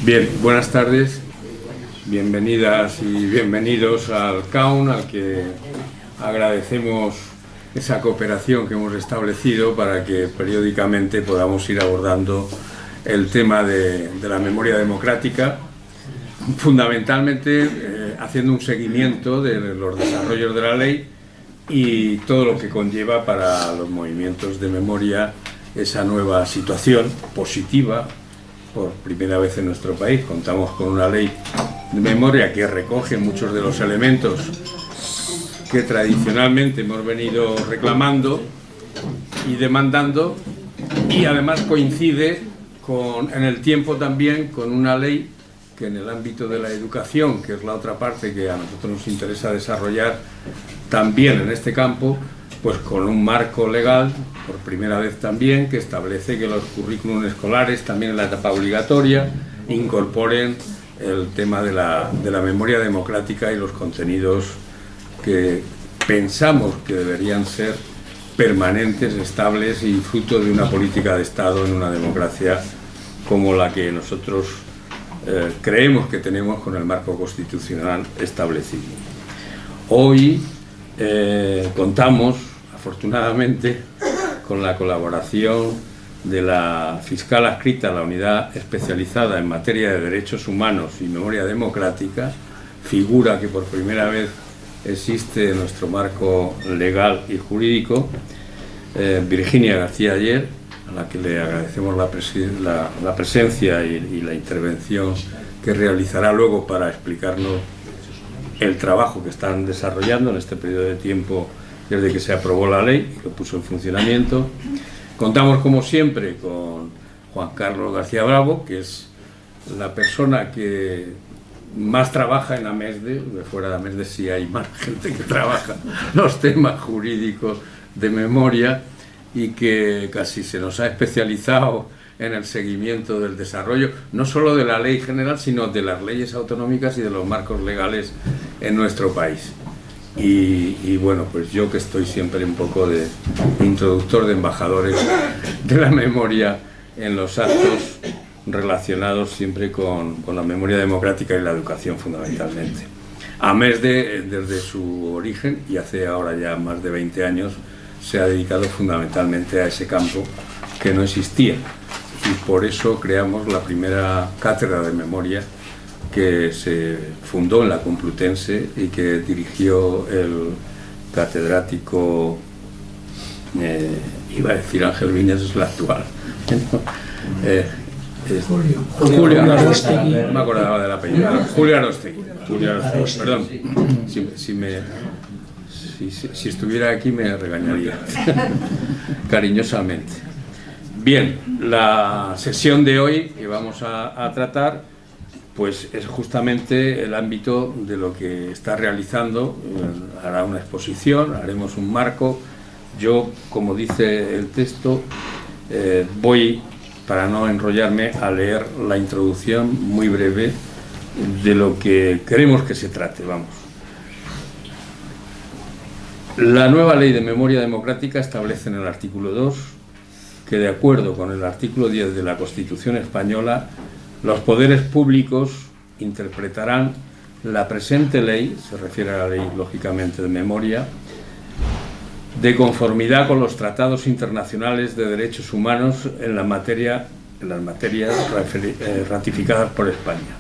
Bien, buenas tardes, bienvenidas y bienvenidos al CAUN, al que agradecemos esa cooperación que hemos establecido para que periódicamente podamos ir abordando el tema de la memoria democrática, fundamentalmente haciendo un seguimiento de los desarrollos de la ley y todo lo que conlleva para los movimientos de memoria esa nueva situación positiva. Por primera vez en nuestro país contamos con una ley de memoria que recoge muchos de los elementos que tradicionalmente hemos venido reclamando y demandando, y además coincide en el tiempo también con una ley que en el ámbito de la educación, que es la otra parte que a nosotros nos interesa desarrollar también en este campo, pues con un marco legal, por primera vez también, que establece que los currículums escolares, también en la etapa obligatoria, incorporen el tema de la memoria democrática y los contenidos que pensamos que deberían ser permanentes, estables y fruto de una política de Estado en una democracia como la que nosotros creemos que tenemos con el marco constitucional establecido. Hoy contamos, afortunadamente, con la colaboración de la fiscal adscrita a la Unidad Especializada en Materia de Derechos Humanos y Memoria Democrática, figura que por primera vez existe en nuestro marco legal y jurídico, Virginia García Aller, a la que le agradecemos la presencia y la intervención que realizará luego para explicarnos el trabajo que están desarrollando en este periodo de tiempo desde que se aprobó la ley y que puso en funcionamiento. Contamos, como siempre, con Juan Carlos García Bravo, que es la persona que más trabaja en AMESDE. Fuera de AMESDE sí hay más gente que trabaja los temas jurídicos de memoria y que casi se nos ha especializado en el seguimiento del desarrollo, no solo de la ley general, sino de las leyes autonómicas y de los marcos legales en nuestro país. Y bueno, pues yo que estoy siempre un poco de introductor de embajadores de la memoria en los actos relacionados siempre con la memoria democrática y la educación fundamentalmente. AMESDE, desde su origen, y hace ahora ya más de 20 años, se ha dedicado fundamentalmente a ese campo que no existía. Y por eso creamos la primera cátedra de memoria que se fundó en la Complutense y que dirigió el catedrático, iba a decir Ángel Viñas, es la actual, Julio Arostegui, no me acordaba del apellido, Julio Arostegui, perdón, si estuviera aquí me regañaría cariñosamente. Bien, la sesión de hoy que vamos a tratar pues es justamente el ámbito de lo que está realizando. Hará una exposición, haremos un marco. Yo, como dice el texto, voy, para no enrollarme, a leer la introducción muy breve de lo que queremos que se trate. Vamos. La nueva Ley de Memoria Democrática establece en el artículo 2 que, de acuerdo con el artículo 10 de la Constitución española, los poderes públicos interpretarán la presente ley, se refiere a la ley, lógicamente, de memoria, de conformidad con los tratados internacionales de derechos humanos en las materias ratificadas por España.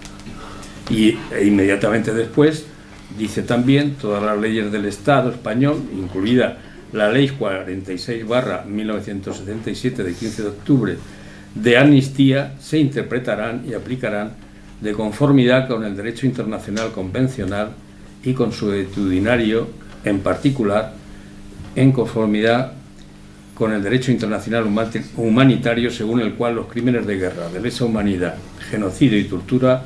E inmediatamente después dice también todas las leyes del Estado español, incluida la Ley 46/1977 de 15 de octubre de amnistía, se interpretarán y aplicarán de conformidad con el derecho internacional convencional y consuetudinario, en particular en conformidad con el derecho internacional humanitario, según el cual los crímenes de guerra, de lesa humanidad, genocidio y tortura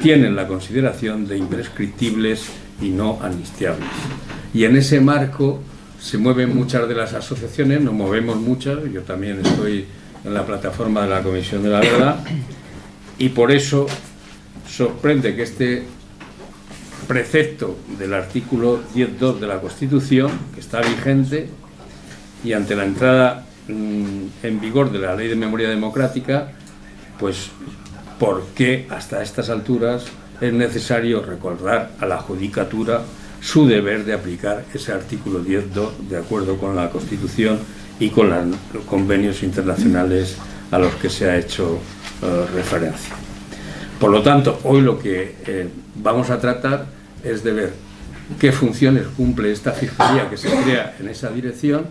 tienen la consideración de imprescriptibles y no amnistiables. Y en ese marco se mueven muchas de las asociaciones, nos movemos muchas, yo también estoy en la plataforma de la Comisión de la Verdad, y por eso sorprende que este precepto del artículo 10.2 de la Constitución, que está vigente, y ante la entrada en vigor de la Ley de Memoria Democrática, pues por qué hasta estas alturas es necesario recordar a la judicatura su deber de aplicar ese artículo 10.2 de acuerdo con la Constitución y con los convenios internacionales a los que se ha hecho referencia. Por lo tanto, hoy lo que vamos a tratar es de ver qué funciones cumple esta Fiscalía que se crea en esa dirección,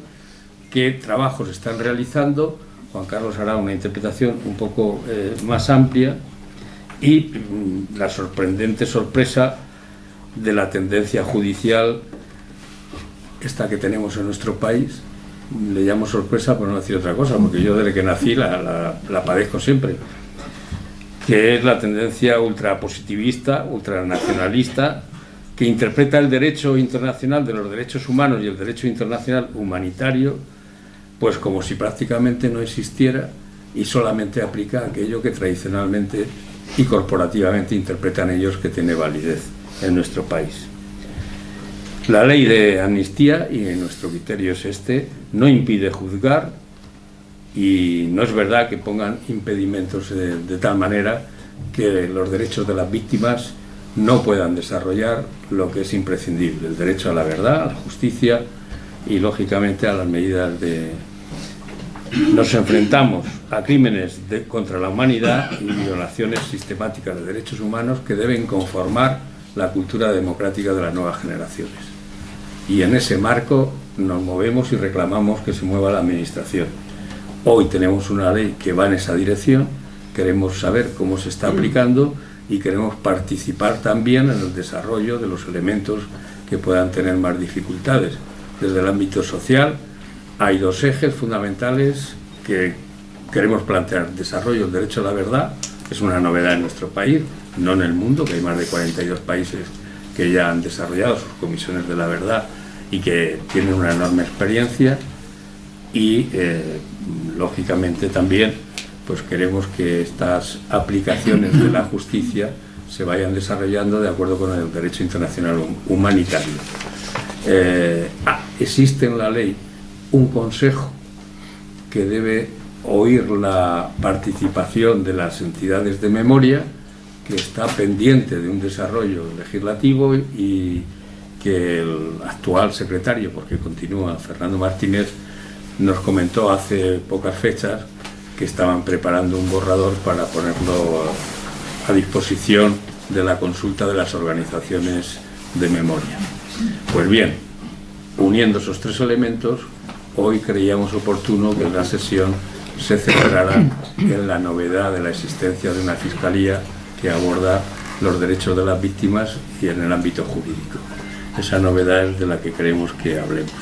qué trabajos están realizando. Juan Carlos hará una interpretación un poco más amplia y la sorprendente sorpresa de la tendencia judicial esta que tenemos en nuestro país. Le llamo sorpresa por no decir otra cosa, porque yo desde que nací la padezco siempre, que es la tendencia ultrapositivista, ultranacionalista, que interpreta el derecho internacional de los derechos humanos y el derecho internacional humanitario pues como si prácticamente no existiera y solamente aplica aquello que tradicionalmente y corporativamente interpretan ellos que tiene validez en nuestro país. La ley de amnistía, y nuestro criterio es este, no impide juzgar y no es verdad que pongan impedimentos de tal manera que los derechos de las víctimas no puedan desarrollar lo que es imprescindible, el derecho a la verdad, a la justicia y lógicamente a las medidas de... Nos enfrentamos a crímenes contra la humanidad y violaciones sistemáticas de derechos humanos que deben conformar la cultura democrática de las nuevas generaciones. Y en ese marco nos movemos y reclamamos que se mueva la Administración. Hoy tenemos una ley que va en esa dirección, queremos saber cómo se está aplicando y queremos participar también en el desarrollo de los elementos que puedan tener más dificultades. Desde el ámbito social hay dos ejes fundamentales que queremos plantear. Desarrollo del derecho a la verdad, es una novedad en nuestro país, no en el mundo, que hay más de 42 países que ya han desarrollado sus comisiones de la verdad y que tienen una enorme experiencia y lógicamente también pues queremos que estas aplicaciones de la justicia se vayan desarrollando de acuerdo con el derecho internacional humanitario. Existe en la ley un consejo que debe oír la participación de las entidades de memoria, que está pendiente de un desarrollo legislativo y que el actual secretario, porque continúa, Fernando Martínez, nos comentó hace pocas fechas que estaban preparando un borrador para ponerlo a disposición de la consulta de las organizaciones de memoria. Pues bien, uniendo esos tres elementos, hoy creíamos oportuno que la sesión se centrara en la novedad de la existencia de una Fiscalía que aborda los derechos de las víctimas y en el ámbito jurídico. Esa novedad es de la que queremos que hablemos.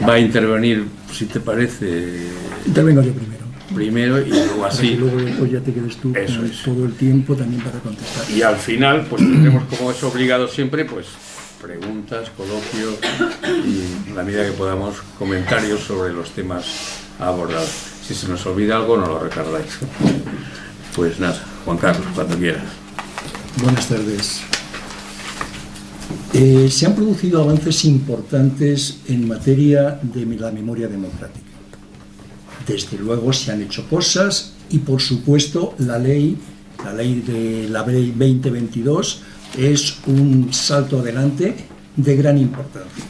Va a intervenir, si te parece... Intervengo yo primero. Primero y luego así... Y luego después ya te quedes tú con todo el tiempo también para contestar. Y al final, pues tendremos, como es obligado siempre, pues preguntas, coloquios y en la medida que podamos comentarios sobre los temas abordados. Si se nos olvida algo, no lo recordáis. Pues nada, Juan Carlos, cuando quieras. Buenas tardes. Se han producido avances importantes en materia de la memoria democrática. Desde luego se han hecho cosas y, por supuesto, la ley de la 2022 es un salto adelante de gran importancia.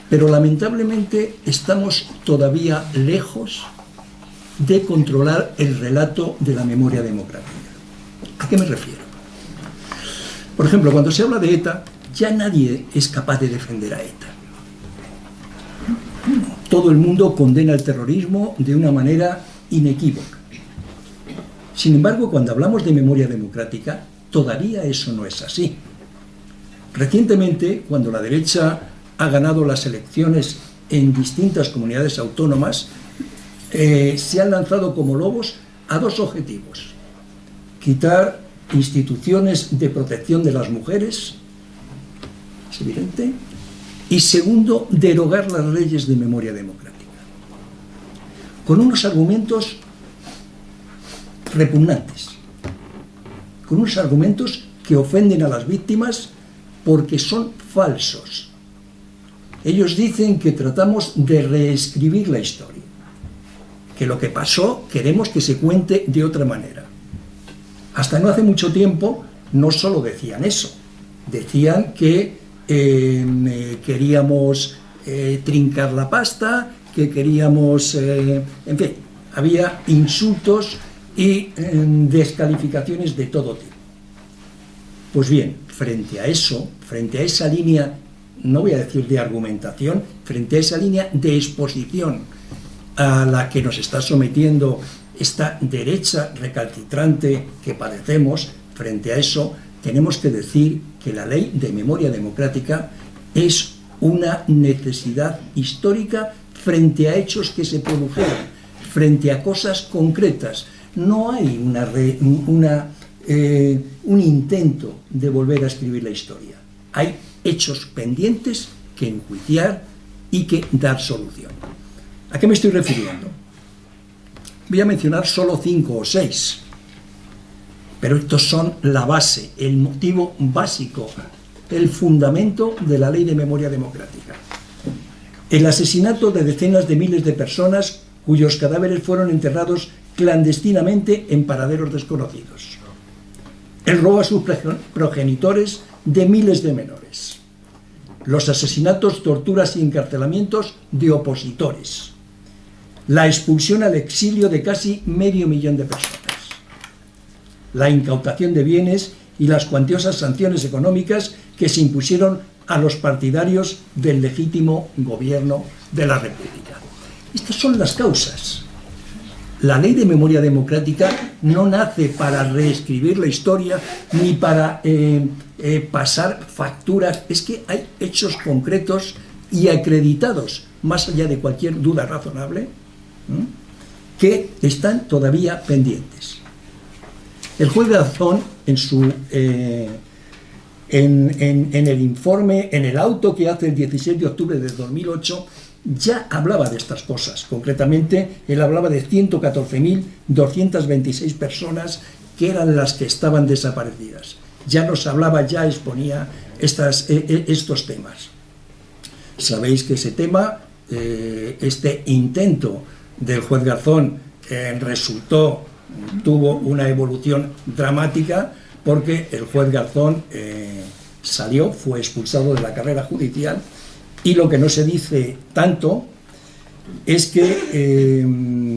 Pero lamentablemente estamos todavía lejos de controlar el relato de la memoria democrática. ¿A qué me refiero? Por ejemplo, cuando se habla de ETA, ya nadie es capaz de defender a ETA. Todo el mundo condena el terrorismo de una manera inequívoca. Sin embargo, cuando hablamos de memoria democrática, todavía eso no es así. Recientemente, cuando la derecha ha ganado las elecciones en distintas comunidades autónomas, se han lanzado como lobos a dos objetivos: quitar instituciones de protección de las mujeres, es evidente, y segundo, derogar las leyes de memoria democrática, con unos argumentos repugnantes, con unos argumentos que ofenden a las víctimas porque son falsos. Ellos dicen que tratamos de reescribir la historia, que lo que pasó queremos que se cuente de otra manera. Hasta no hace mucho tiempo no solo decían eso, decían que queríamos trincar la pasta, que queríamos, en fin, había insultos y descalificaciones de todo tipo. Pues bien, frente a eso, frente a esa línea, no voy a decir de argumentación, frente a esa línea de exposición a la que nos está sometiendo esta derecha recalcitrante que padecemos, frente a eso tenemos que decir que la ley de memoria democrática es una necesidad histórica frente a hechos que se produjeron, frente a cosas concretas. No hay un intento de volver a escribir la historia. Hay hechos pendientes que enjuiciar y que dar solución. ¿A qué me estoy refiriendo? Voy a mencionar solo 5 o 6, pero estos son la base, el motivo básico, el fundamento de la ley de memoria democrática. El asesinato de decenas de miles de personas cuyos cadáveres fueron enterrados clandestinamente en paraderos desconocidos. El robo a sus progenitores de miles de menores. Los asesinatos, torturas y encarcelamientos de opositores. La expulsión al exilio de casi 500.000 de personas. La incautación de bienes y las cuantiosas sanciones económicas que se impusieron a los partidarios del legítimo gobierno de la República. Estas son las causas. La ley de memoria democrática no nace para reescribir la historia ni para pasar facturas. Es que hay hechos concretos y acreditados, más allá de cualquier duda razonable, que están todavía pendientes. El juez Garzón, en el informe, en el auto que hace el 16 de octubre de 2008, ya hablaba de estas cosas. Concretamente, él hablaba de 114.226 personas que eran las que estaban desaparecidas. Ya nos hablaba, ya exponía estos temas. Sabéis que ese tema, este intento del juez Garzón, tuvo una evolución dramática, porque el juez Garzón fue expulsado de la carrera judicial. Y lo que no se dice tanto es que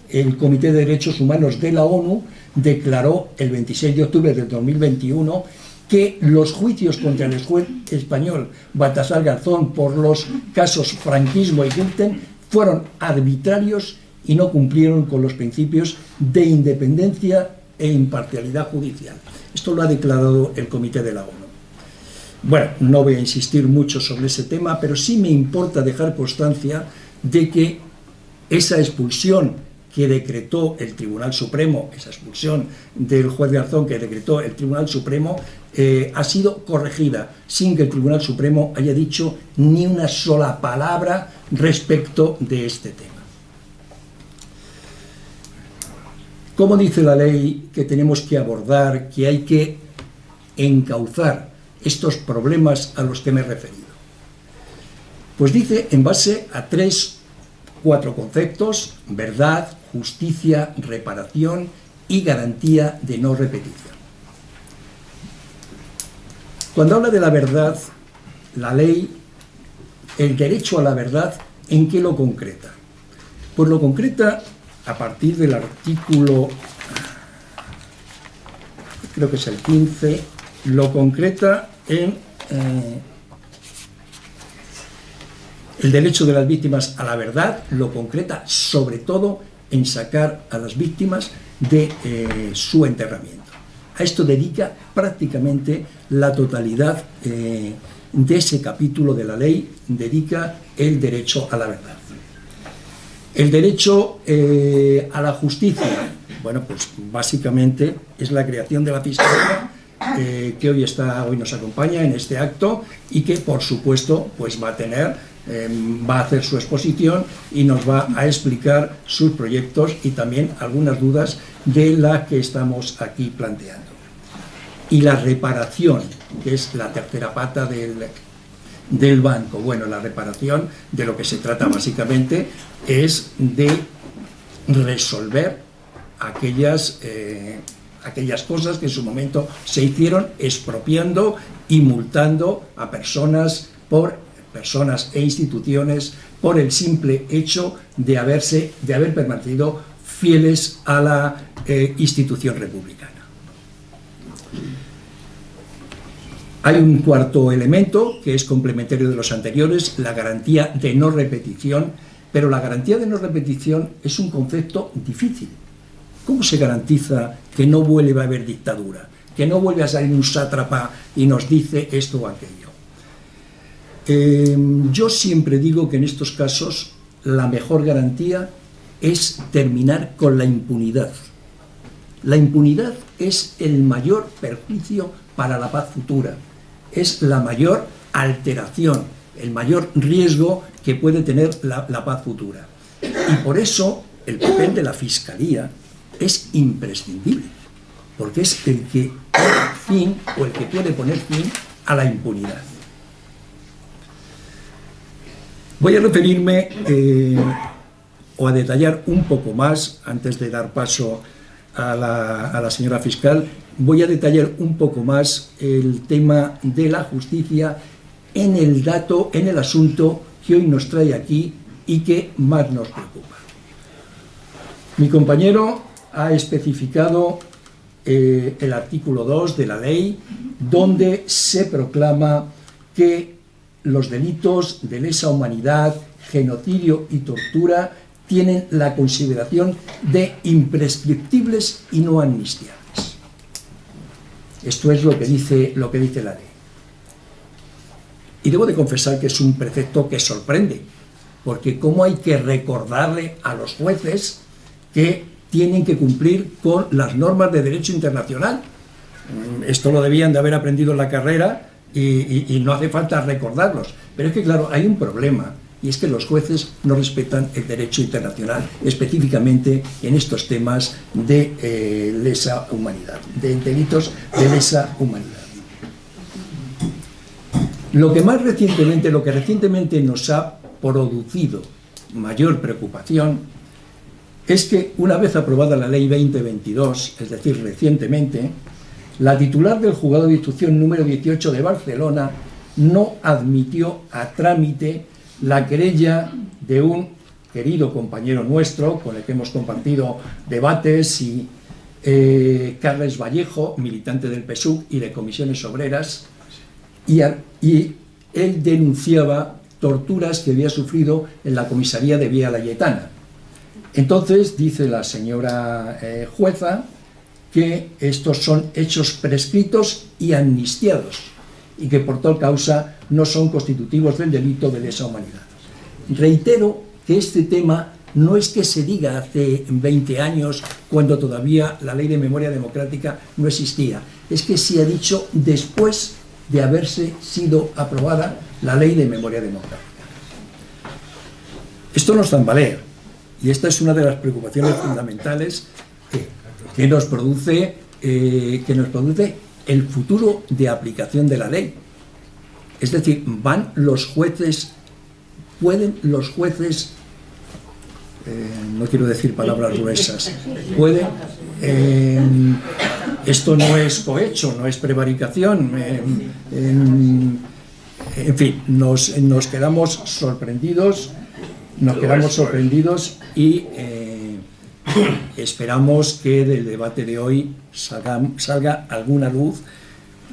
el Comité de Derechos Humanos de la ONU declaró el 26 de octubre del 2021 que los juicios contra el juez español Baltasar Garzón por los casos franquismo y Gürtel fueron arbitrarios y no cumplieron con los principios de independencia e imparcialidad judicial. Esto lo ha declarado el Comité de la ONU. Bueno, no voy a insistir mucho sobre ese tema, pero sí me importa dejar constancia de que esa expulsión que decretó el Tribunal Supremo, esa expulsión del juez Garzón que decretó el Tribunal Supremo, ha sido corregida sin que el Tribunal Supremo haya dicho ni una sola palabra respecto de este tema. ¿Cómo dice la ley que tenemos que abordar, que hay que encauzar estos problemas a los que me he referido? Pues dice en base a 4 conceptos: verdad, justicia, reparación y garantía de no repetición. Cuando habla de la verdad, la ley, el derecho a la verdad, ¿en qué lo concreta? Pues lo concreta a partir del artículo, creo que es el 15, lo concreta en el derecho de las víctimas a la verdad, lo concreta sobre todo en sacar a las víctimas de su enterramiento. A esto dedica prácticamente la totalidad de ese capítulo de la ley, dedica el derecho a la verdad. El derecho a la justicia, bueno, pues básicamente es la creación de la Fiscalía, que hoy nos acompaña en este acto y que, por supuesto, pues va a hacer su exposición y nos va a explicar sus proyectos y también algunas dudas de las que estamos aquí planteando. Y la reparación, que es la tercera pata del banco. Bueno, la reparación, de lo que se trata básicamente es de resolver aquellas aquellas cosas que en su momento se hicieron expropiando y multando a personas e instituciones por el simple hecho de haber permanecido fieles a la institución republicana. Hay un cuarto elemento que es complementario de los anteriores, la garantía de no repetición, pero la garantía de no repetición es un concepto difícil. ¿Cómo se garantiza que no vuelva a haber dictadura? Que no vuelva a salir un sátrapa y nos dice esto o aquello. Yo siempre digo que en estos casos la mejor garantía es terminar con la impunidad. La impunidad es el mayor perjuicio para la paz futura, es la mayor alteración, el mayor riesgo que puede tener la paz futura. Y por eso el papel de la Fiscalía es imprescindible, porque es el que pone fin o el que puede poner fin a la impunidad. Voy a referirme o a detallar un poco más, antes de dar paso a la señora fiscal, voy a detallar un poco más el tema de la justicia en el asunto que hoy nos trae aquí y que más nos preocupa. Mi compañero ha especificado el artículo 2 de la ley, donde se proclama que los delitos de lesa humanidad, genocidio y tortura tienen la consideración de imprescriptibles y no amnistiables. Esto es lo que dice la ley. Y debo de confesar que es un precepto que sorprende, porque cómo hay que recordarle a los jueces que tienen que cumplir con las normas de derecho internacional. Esto lo debían de haber aprendido en la carrera y no hace falta recordarlos. Pero es que, claro, hay un problema, y es que los jueces no respetan el derecho internacional, específicamente en estos temas de lesa humanidad, de delitos de lesa humanidad. Lo que recientemente nos ha producido mayor preocupación es que, una vez aprobada la ley 2022, es decir, recientemente, la titular del Juzgado de Instrucción número 18 de Barcelona no admitió a trámite la querella de un querido compañero nuestro, con el que hemos compartido debates, y Carles Vallejo, militante del PSUV y de Comisiones Obreras, y él denunciaba torturas que había sufrido en la comisaría de Vía Laietana. Entonces, dice la señora jueza que estos son hechos prescritos y amnistiados, y que por tal causa no son constitutivos del delito de lesa humanidad. Reitero que este tema no es que se diga hace 20 años, cuando todavía la ley de memoria democrática no existía, es que se ha dicho después de haberse sido aprobada la ley de memoria democrática. Esto nos tambalea, y esta es una de las preocupaciones fundamentales que nos produce el futuro de aplicación de la ley. Es decir, pueden los jueces, no quiero decir palabras gruesas, esto no es cohecho, no es prevaricación, en fin, nos quedamos sorprendidos y esperamos que del debate de hoy salga alguna luz,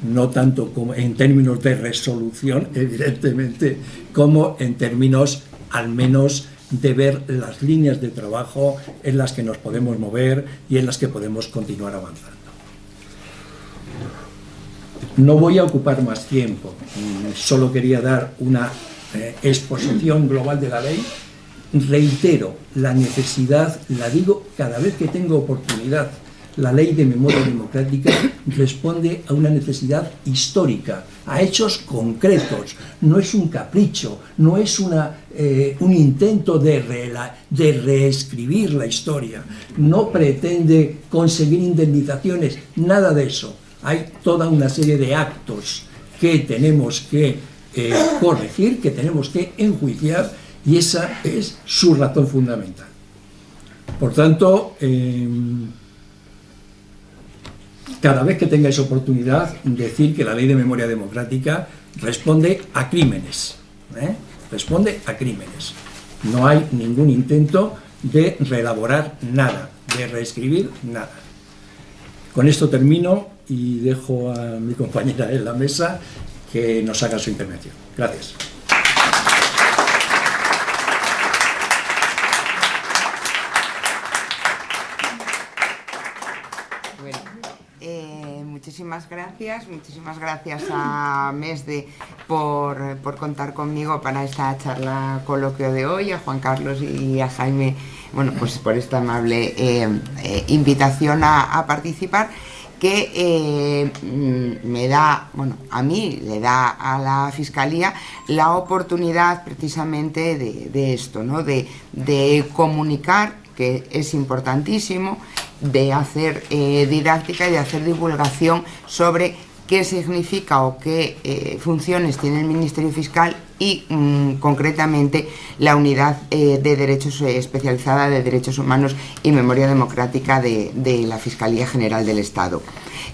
no tanto como en términos de resolución, evidentemente, como en términos al menos de ver las líneas de trabajo en las que nos podemos mover y en las que podemos continuar avanzando. No voy a ocupar más tiempo, solo quería dar una exposición global de la ley. Reitero la necesidad, la digo cada vez que tengo oportunidad, la ley de memoria democrática responde a una necesidad histórica, a hechos concretos, no es un capricho, no es un intento de reescribir la historia, no pretende conseguir indemnizaciones, nada de eso. Hay toda una serie de actos que tenemos que corregir, que tenemos que enjuiciar, y esa es su razón fundamental. Por tanto, cada vez que tengáis oportunidad, decir que la Ley de Memoria Democrática responde a crímenes, responde a crímenes. No hay ningún intento de reelaborar nada, de reescribir nada. Con esto termino y dejo a mi compañera en la mesa que nos haga su intervención. Gracias. Muchísimas gracias a MESDE por contar conmigo para esta charla coloquio de hoy, a Juan Carlos y a Jaime, bueno, pues por esta amable invitación a participar, que me da, bueno, a mí le da a la Fiscalía la oportunidad precisamente de esto, ¿no? De comunicar, que es importantísimo, de hacer didáctica y de hacer divulgación sobre qué significa o qué funciones tiene el Ministerio Fiscal y concretamente la Unidad de Derechos especializada de Derechos Humanos y Memoria Democrática de la Fiscalía General del Estado.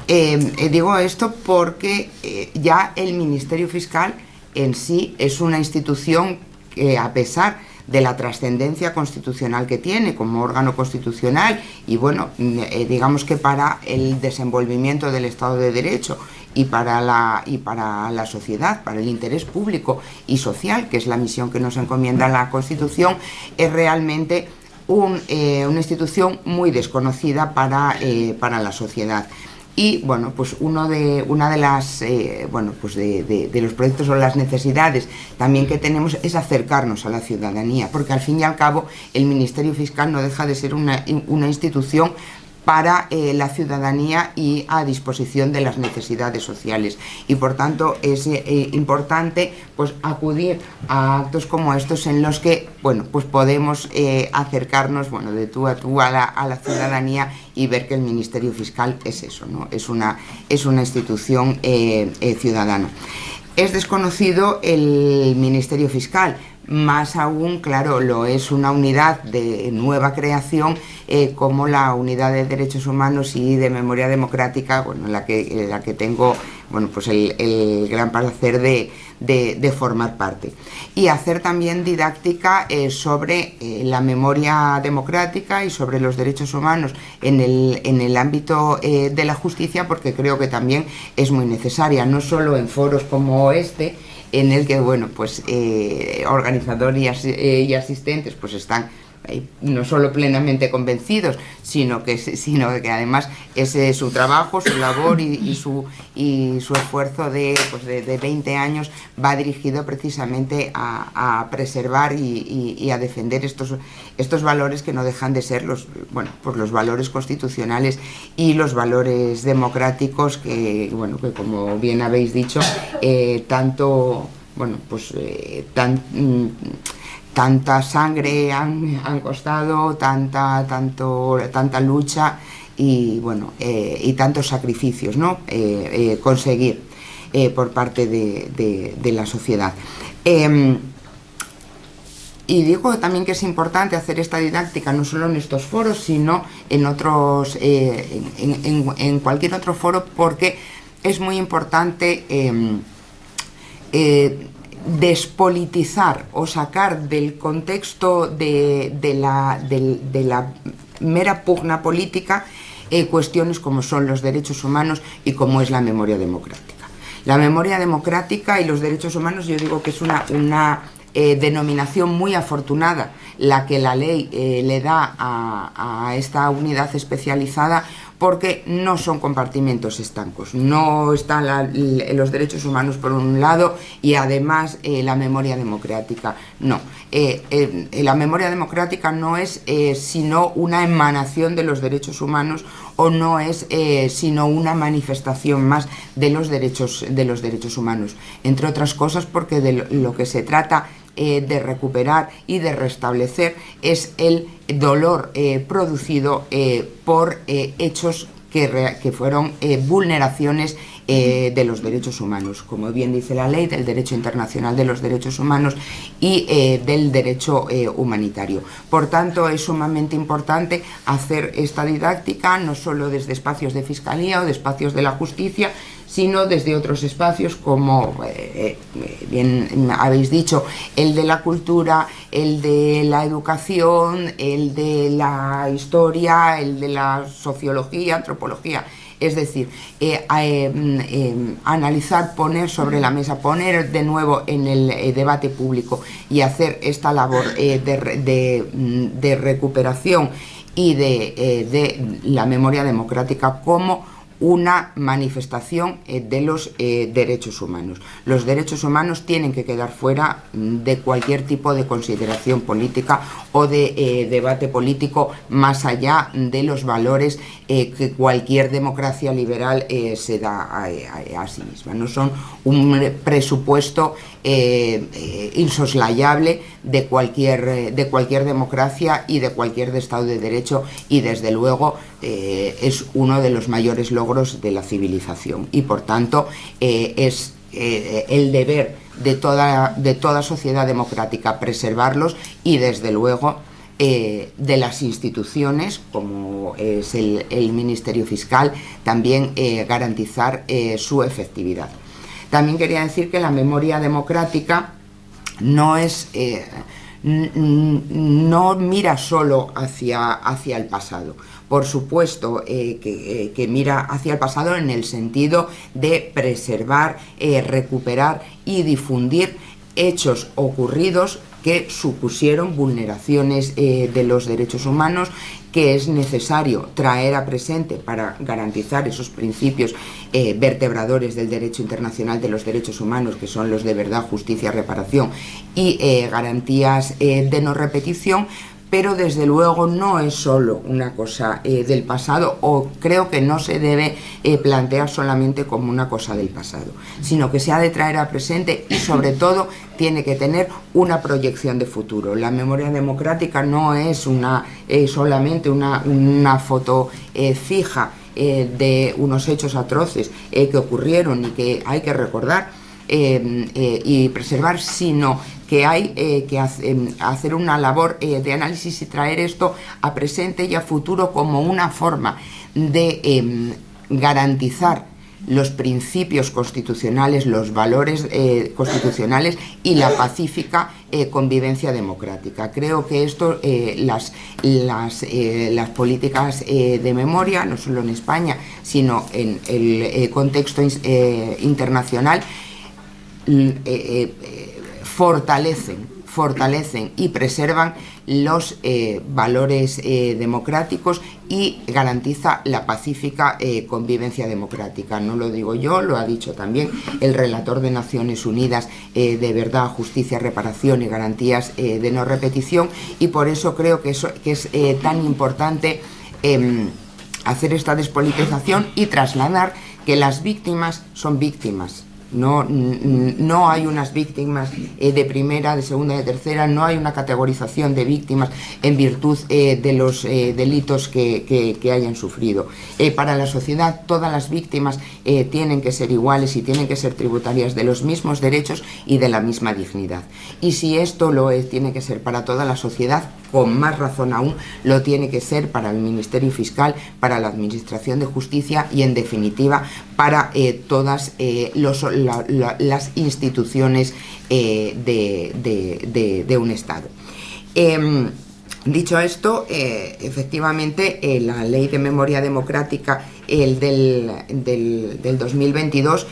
Digo esto porque ya el Ministerio Fiscal en sí es una institución que, a pesar de la trascendencia constitucional que tiene como órgano constitucional y bueno, digamos que para el desenvolvimiento del Estado de Derecho y para la sociedad, para el interés público y social, que es la misión que nos encomienda la Constitución, es realmente una institución muy desconocida para la sociedad. Y bueno, pues una de las de los proyectos o las necesidades también que tenemos es acercarnos a la ciudadanía, porque al fin y al cabo el Ministerio Fiscal no deja de ser una institución para la ciudadanía y a disposición de las necesidades sociales, y por tanto es importante pues acudir a actos como estos en los que bueno, pues podemos acercarnos bueno, de tú a tú a la ciudadanía y ver que el Ministerio Fiscal es eso, ¿no? Es una institución ciudadana. Es desconocido el Ministerio Fiscal, más aún, claro, lo es una unidad de nueva creación como la Unidad de Derechos Humanos y de Memoria Democrática, bueno, en la que tengo bueno, pues el gran placer de formar parte. Y hacer también didáctica sobre la memoria democrática y sobre los derechos humanos en el ámbito de la justicia, porque creo que también es muy necesaria, no solo en foros como este, en el que bueno, pues organizadores y asistentes pues están no solo plenamente convencidos, sino que además es su trabajo, su labor y su esfuerzo de 20 años va dirigido precisamente a preservar y a defender estos valores que no dejan de ser los valores constitucionales y los valores democráticos que como bien habéis dicho, tanta sangre han costado, tanta lucha y tantos sacrificios, ¿no? Conseguir por parte de la sociedad. Y digo también que es importante hacer esta didáctica no solo en estos foros, sino en otros, en cualquier otro foro, porque es muy importante despolitizar o sacar del contexto de la mera pugna política cuestiones como son los derechos humanos y como es la memoria democrática. La memoria democrática y los derechos humanos, yo digo que es una denominación muy afortunada la que la ley le da a esta unidad especializada, porque no son compartimentos estancos, no están los derechos humanos por un lado y además la memoria democrática, no. La memoria democrática no es sino una emanación de los derechos humanos, o no es sino una manifestación más de los derechos humanos, entre otras cosas porque de lo que se trata de recuperar y de restablecer es el dolor producido por hechos que fueron vulneraciones de los derechos humanos, como bien dice la ley, del derecho internacional de los derechos humanos y del derecho humanitario. Por tanto, es sumamente importante hacer esta didáctica no solo desde espacios de fiscalía o de espacios de la justicia, sino desde otros espacios como, bien habéis dicho, el de la cultura, el de la educación, el de la historia, el de la sociología, antropología. Es decir, analizar, poner sobre la mesa, poner de nuevo en el debate público y hacer esta labor de recuperación y de la memoria democrática como una manifestación de los derechos humanos. Los derechos humanos tienen que quedar fuera de cualquier tipo de consideración política o de debate político más allá de los valores que cualquier democracia liberal se da a sí misma. No son un presupuesto insoslayable de cualquier democracia y de cualquier Estado de Derecho, y desde luego es uno de los mayores logros de la civilización, y por tanto es el deber de toda sociedad democrática preservarlos, y desde luego de las instituciones, como es el Ministerio Fiscal, también garantizar su efectividad. También quería decir que la memoria democrática no mira solo hacia el pasado. Por supuesto que mira hacia el pasado en el sentido de preservar, recuperar y difundir hechos ocurridos que supusieron vulneraciones de los derechos humanos, que es necesario traer a presente para garantizar esos principios vertebradores del derecho internacional de los derechos humanos, que son los de verdad, justicia, reparación y garantías de no repetición. Pero desde luego no es solo una cosa del pasado, o creo que no se debe plantear solamente como una cosa del pasado, sino que se ha de traer a presente y sobre todo tiene que tener una proyección de futuro. La memoria democrática no es solamente una foto fija de unos hechos atroces que ocurrieron y que hay que recordar y preservar, sino que hay que hacer una labor de análisis y traer esto a presente y a futuro como una forma de garantizar los principios constitucionales, los valores constitucionales y la pacífica convivencia democrática. Creo que esto, las políticas de memoria, no solo en España, sino en el contexto internacional, fortalecen y preservan los valores democráticos y garantiza la pacífica convivencia democrática. No lo digo yo, lo ha dicho también el relator de Naciones Unidas de verdad, justicia, reparación y garantías de no repetición, y por eso creo que es tan importante hacer esta despolitización y trasladar que las víctimas son víctimas. No hay unas víctimas de primera, de segunda, de tercera, no hay una categorización de víctimas en virtud de los delitos que hayan sufrido. Para la sociedad, todas las víctimas tienen que ser iguales y tienen que ser tributarias de los mismos derechos y de la misma dignidad. Y si esto lo es, tiene que ser para toda la sociedad, con más razón aún lo tiene que ser para el Ministerio Fiscal, para la Administración de Justicia y, en definitiva, para todas las instituciones de un Estado. Dicho esto, efectivamente, la Ley de Memoria Democrática del 2022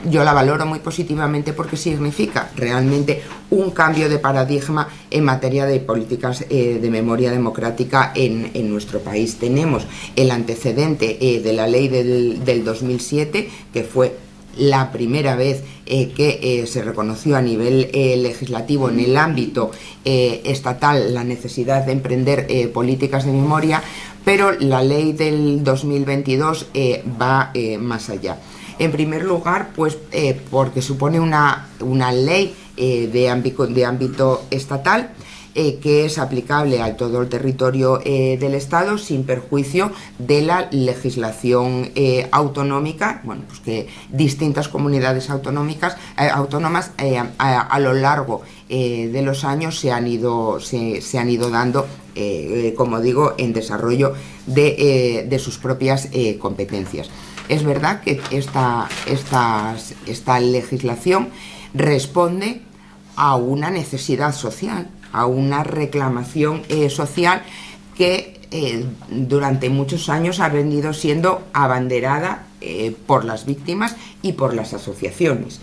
yo la valoro muy positivamente porque significa realmente un cambio de paradigma en materia de políticas de memoria democrática en nuestro país. Tenemos el antecedente de la ley del 2007, que fue la primera vez que se reconoció a nivel legislativo en el ámbito estatal la necesidad de emprender políticas de memoria, pero la ley del 2022 va más allá. En primer lugar, pues porque supone una ley de ámbito estatal que es aplicable a todo el territorio del Estado sin perjuicio de la legislación autonómica, bueno, pues que distintas comunidades autonómicas, autónomas a lo largo de los años se han ido dando, como digo, en desarrollo de sus propias competencias. Es verdad que esta legislación responde a una necesidad social, a una reclamación social que durante muchos años ha venido siendo abanderada por las víctimas y por las asociaciones,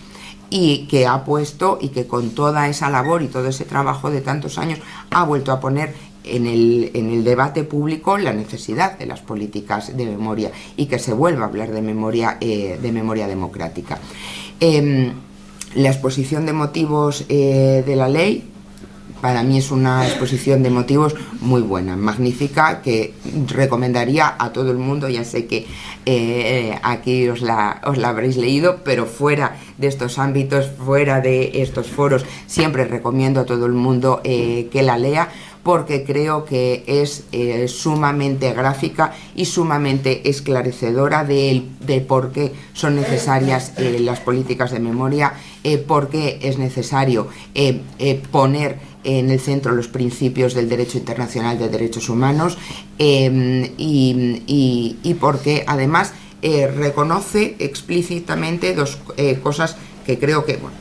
y que ha puesto, y que con toda esa labor y todo ese trabajo de tantos años ha vuelto a poner en el debate público la necesidad de las políticas de memoria, y que se vuelva a hablar de memoria democrática. La exposición de motivos de la ley para mí es una exposición de motivos muy buena, magnífica, que recomendaría a todo el mundo. Ya sé que aquí os la habréis leído, pero fuera de estos ámbitos, fuera de estos foros, siempre recomiendo a todo el mundo que la lea, porque creo que es sumamente gráfica y sumamente esclarecedora de por qué son necesarias las políticas de memoria, por qué es necesario poner en el centro los principios del derecho internacional de derechos humanos, y porque además reconoce explícitamente dos cosas que creo que, bueno,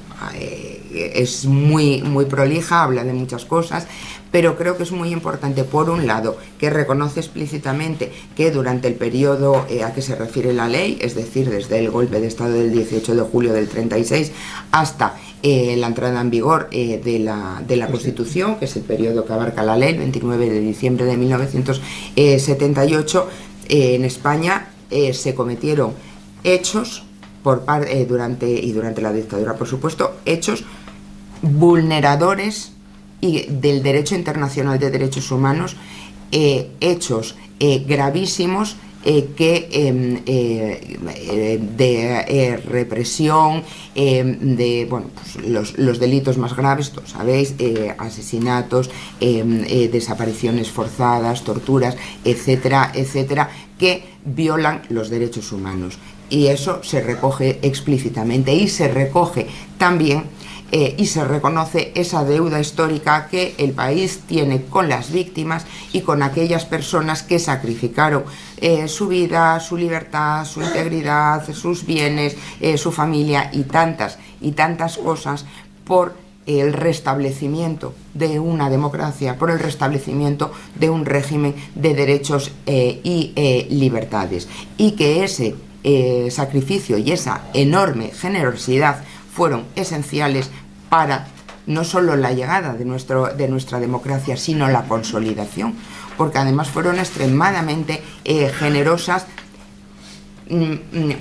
es muy prolija, habla de muchas cosas, pero creo que es muy importante, por un lado, que reconoce explícitamente que durante el periodo a que se refiere la ley, es decir, desde el golpe de Estado del 18 de julio del 36 hasta la entrada en vigor de la Constitución, que es el periodo que abarca la ley, el 29 de diciembre de 1978, en España se cometieron hechos durante la dictadura, por supuesto, hechos vulneradores del derecho internacional de derechos humanos, hechos gravísimos de represión, de bueno, pues los delitos más graves, todos sabéis, asesinatos, desapariciones forzadas, torturas, etcétera, etcétera, que violan los derechos humanos. Y eso se recoge explícitamente, y se recoge también y se reconoce esa deuda histórica que el país tiene con las víctimas y con aquellas personas que sacrificaron su vida, su libertad, su integridad, sus bienes, su familia y tantas cosas por el restablecimiento de una democracia, por el restablecimiento de un régimen de derechos y libertades, y que ese sacrificio y esa enorme generosidad fueron esenciales para no solo la llegada de nuestra democracia, sino la consolidación, porque además fueron extremadamente generosas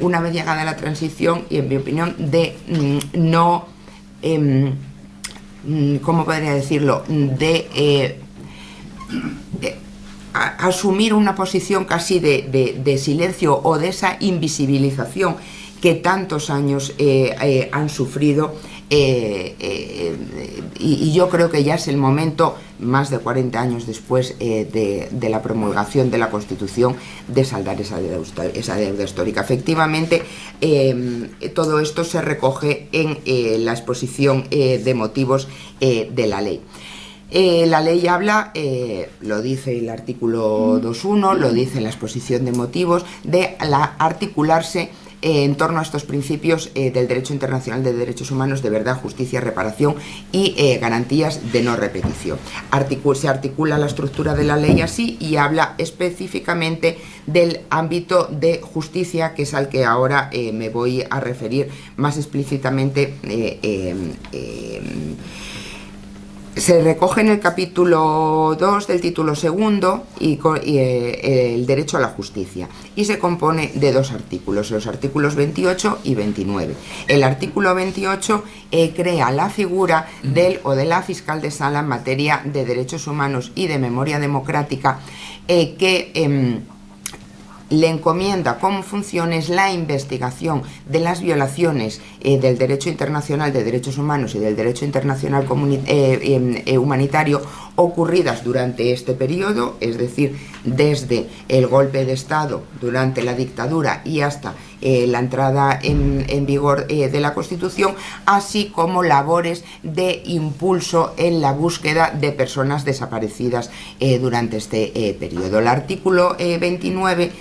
una vez llegada la transición, y en mi opinión ¿cómo podría decirlo?, de asumir una posición casi de silencio, o de esa invisibilización que tantos años han sufrido, y yo creo que ya es el momento, más de 40 años después de la promulgación de la Constitución, de saldar esa deuda histórica. Efectivamente, todo esto se recoge en la exposición de motivos de la ley. La ley habla, lo dice el artículo 2.1, lo dice en la exposición de motivos, de articularse en torno a estos principios del derecho internacional de derechos humanos de verdad, justicia, reparación y garantías de no repetición. Se articula la estructura de la ley así, y habla específicamente del ámbito de justicia, que es al que ahora me voy a referir más explícitamente. Se recoge en el capítulo 2 del título segundo el derecho a la justicia, y se compone de dos artículos, los artículos 28 y 29. El artículo 28 crea la figura del o de la fiscal de sala en materia de derechos humanos y de memoria democrática, que le encomienda como funciones la investigación de las violaciones del derecho internacional de derechos humanos y del derecho internacional humanitario ocurridas durante este periodo, es decir, desde el golpe de Estado durante la dictadura y hasta la entrada en vigor de la Constitución, así como labores de impulso en la búsqueda de personas desaparecidas durante este periodo. El artículo 29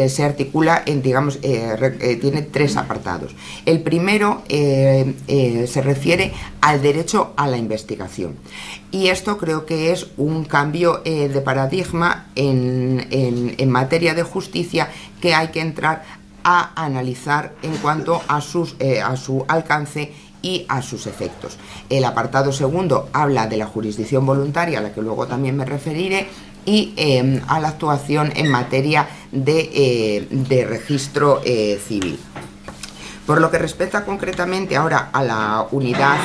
se articula en, digamos, tiene tres apartados. El primero se refiere al derecho a la investigación, y esto creo que es un cambio de paradigma en materia de justicia que hay que entrar a analizar en cuanto a su alcance y a sus efectos. El apartado segundo habla de la jurisdicción voluntaria, a la que luego también me referiré, y a la actuación en materia de registro civil. Por lo que respecta concretamente ahora a la unidad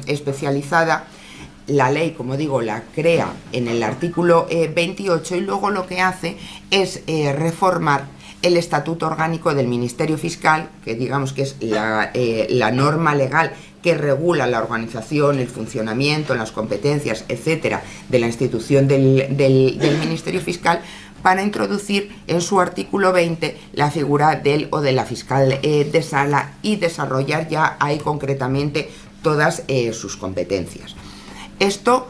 especializada, la ley, como digo, la crea en el artículo 28 y luego lo que hace es reformar el Estatuto Orgánico del Ministerio Fiscal, que digamos que es la norma legal que regula la organización, el funcionamiento, las competencias, etcétera, de la institución del Ministerio Fiscal, para introducir en su artículo 20 la figura del o de la fiscal de sala y desarrollar ya ahí concretamente todas sus competencias. Esto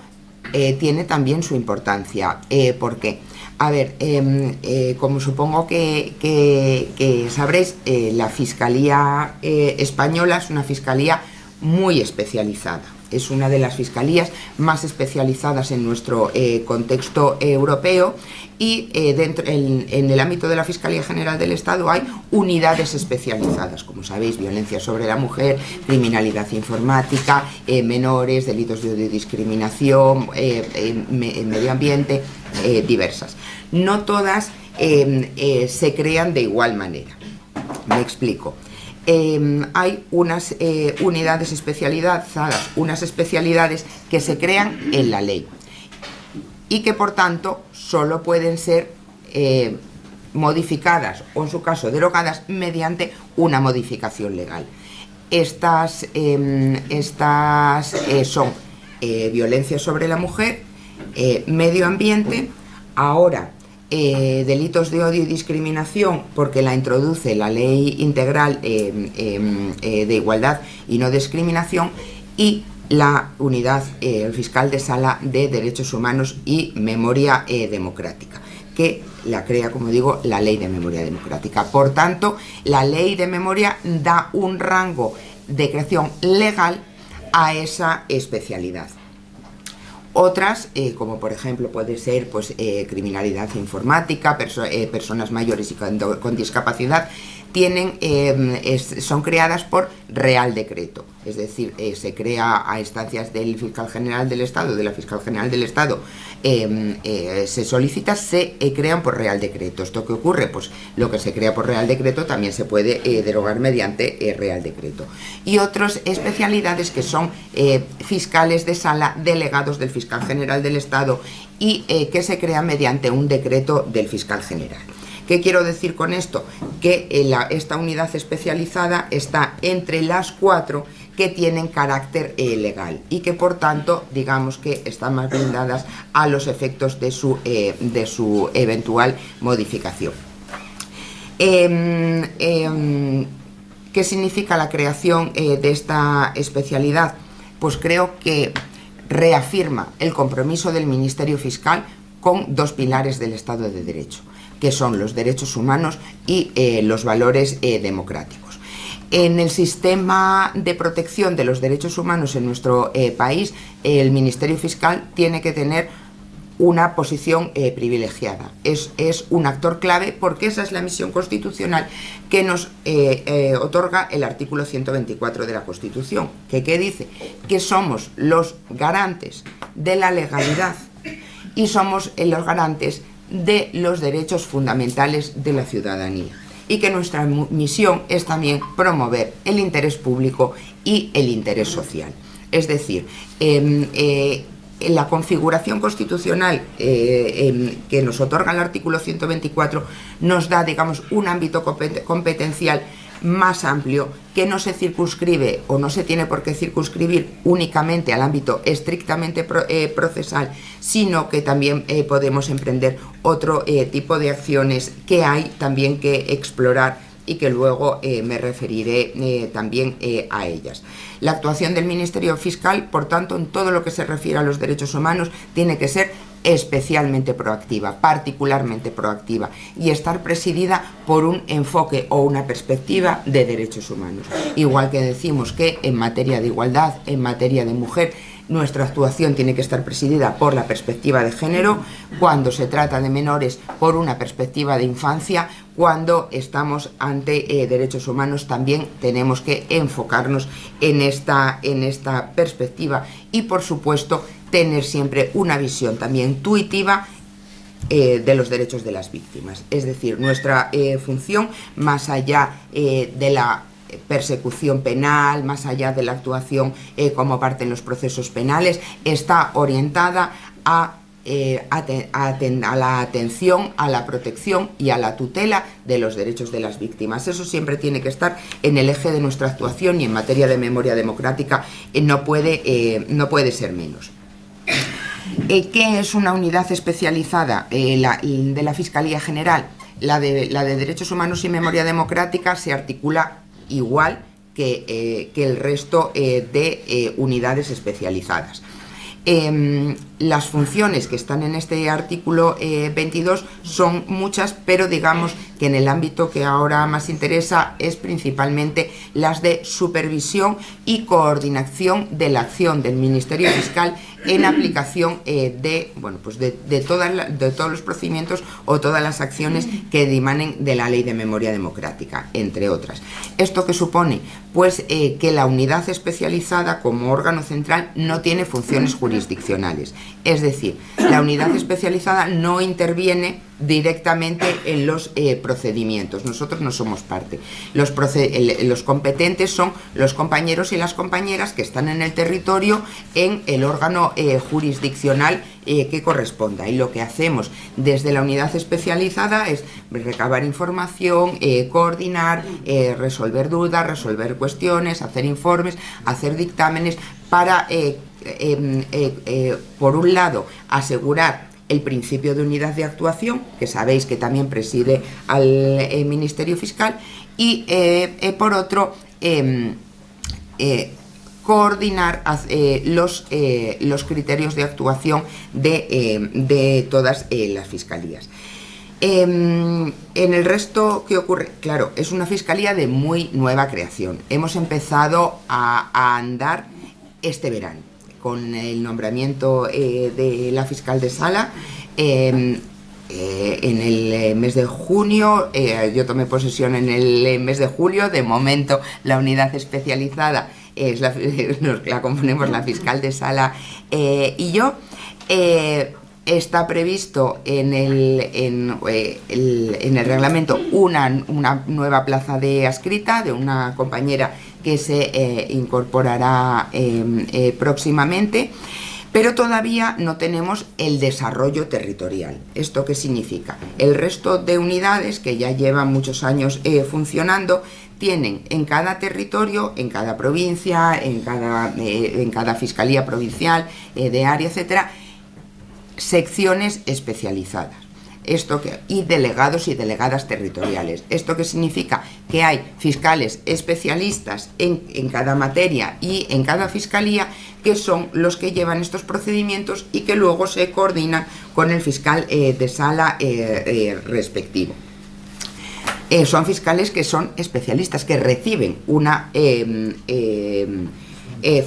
tiene también su importancia. ¿Por qué? A ver, como supongo que sabréis, la Fiscalía española es una fiscalía muy especializada. Es una de las fiscalías más especializadas en nuestro contexto europeo, y en el ámbito de la Fiscalía General del Estado hay unidades especializadas, como sabéis: violencia sobre la mujer, criminalidad informática, menores, delitos de odio y discriminación, medio ambiente, diversas. No todas se crean de igual manera. Me explico. Hay unas unidades especializadas, unas especialidades que se crean en la ley y que por tanto solo pueden ser modificadas o en su caso derogadas mediante una modificación legal. Estas son violencia sobre la mujer, medio ambiente, ahora delitos de odio y discriminación, porque la introduce la Ley Integral de Igualdad y No Discriminación, y la unidad fiscal de sala de Derechos Humanos y Memoria Democrática, que la crea, como digo, la Ley de Memoria Democrática. Por tanto, la Ley de Memoria da un rango de creación legal a esa especialidad. Otras, como por ejemplo puede ser criminalidad informática, personas mayores y con discapacidad, son creadas por Real Decreto. Es decir, se crea a instancias del Fiscal General del Estado, de la Fiscal General del Estado, se solicita, se crean por Real Decreto. ¿Esto qué ocurre? Pues lo que se crea por Real Decreto también se puede derogar mediante Real Decreto. Y otras especialidades que son fiscales de sala delegados del Fiscal General del Estado y que se crean mediante un decreto del Fiscal General. ¿Qué quiero decir con esto? Que esta unidad especializada está entre las 4 que tienen carácter legal y que por tanto digamos que están más blindadas a los efectos de su eventual modificación. ¿Qué significa la creación de esta especialidad? Pues creo que reafirma el compromiso del Ministerio Fiscal con 2 pilares del Estado de Derecho, que son los derechos humanos y los valores democráticos. En el sistema de protección de los derechos humanos en nuestro país, el Ministerio Fiscal tiene que tener una posición privilegiada. Es un actor clave porque esa es la misión constitucional que nos otorga el artículo 124 de la Constitución, que dice que somos los garantes de la legalidad y somos los garantes de los derechos fundamentales de la ciudadanía, y que nuestra misión es también promover el interés público y el interés social. Es decir, en la configuración constitucional que nos otorga el artículo 124 nos da, digamos, un ámbito competencial más amplio, que no se circunscribe o no se tiene por qué circunscribir únicamente al ámbito estrictamente procesal, sino que también podemos emprender otro tipo de acciones que hay también que explorar y que luego me referiré también a ellas. La actuación del Ministerio Fiscal, por tanto, en todo lo que se refiere a los derechos humanos, tiene que ser especialmente proactiva, particularmente proactiva, y estar presidida por un enfoque o una perspectiva de derechos humanos. Igual que decimos que en materia de igualdad, en materia de mujer, nuestra actuación tiene que estar presidida por la perspectiva de género, cuando se trata de menores por una perspectiva de infancia, cuando estamos ante derechos humanos también tenemos que enfocarnos en esta perspectiva y, por supuesto, tener siempre una visión también intuitiva de los derechos de las víctimas. Es decir, nuestra función, más allá de la persecución penal, más allá de la actuación como parte en los procesos penales, está orientada a la atención, a la protección y a la tutela de los derechos de las víctimas. Eso siempre tiene que estar en el eje de nuestra actuación y en materia de memoria democrática no puede ser menos. ¿Qué es una unidad especializada de la Fiscalía General? La de Derechos Humanos y Memoria Democrática se articula igual que el resto de unidades especializadas. Las funciones que están en este artículo 22 son muchas, pero digamos que en el ámbito que ahora más interesa es principalmente las de supervisión y coordinación de la acción del Ministerio Fiscal en aplicación de todos los procedimientos o todas las acciones que dimanen de la Ley de Memoria Democrática, entre otras. ¿Esto qué supone? Pues que la unidad especializada como órgano central no tiene funciones jurisdiccionales. Es decir, la unidad especializada no interviene directamente en los procedimientos. Nosotros no somos parte. Los competentes son los compañeros y las compañeras que están en el territorio en el órgano jurisdiccional que corresponda. Y lo que hacemos desde la unidad especializada es recabar información, coordinar, resolver dudas, resolver cuestiones, hacer informes, hacer dictámenes para, por un lado, asegurar el principio de unidad de actuación, que sabéis que también preside al Ministerio Fiscal, y por otro, coordinar los criterios de actuación de todas las fiscalías. En el resto, ¿qué ocurre? Claro, es una fiscalía de muy nueva creación. Hemos empezado a andar este verano con el nombramiento de la fiscal de sala. En el mes de junio, yo tomé posesión en el mes de julio. De momento la unidad especializada es la componemos la fiscal de sala y yo. Está previsto en el reglamento una nueva plaza de adscrita de una compañera que se incorporará próximamente, pero todavía no tenemos el desarrollo territorial. ¿Esto qué significa? El resto de unidades que ya llevan muchos años funcionando tienen en cada territorio, en cada provincia, en cada fiscalía provincial, de área, etcétera, secciones especializadas. Y delegados y delegadas territoriales. ¿Esto qué significa? Que hay fiscales especialistas en cada materia y en cada fiscalía, que son los que llevan estos procedimientos y que luego se coordinan con el fiscal de sala respectivo. Son fiscales que son especialistas, que reciben una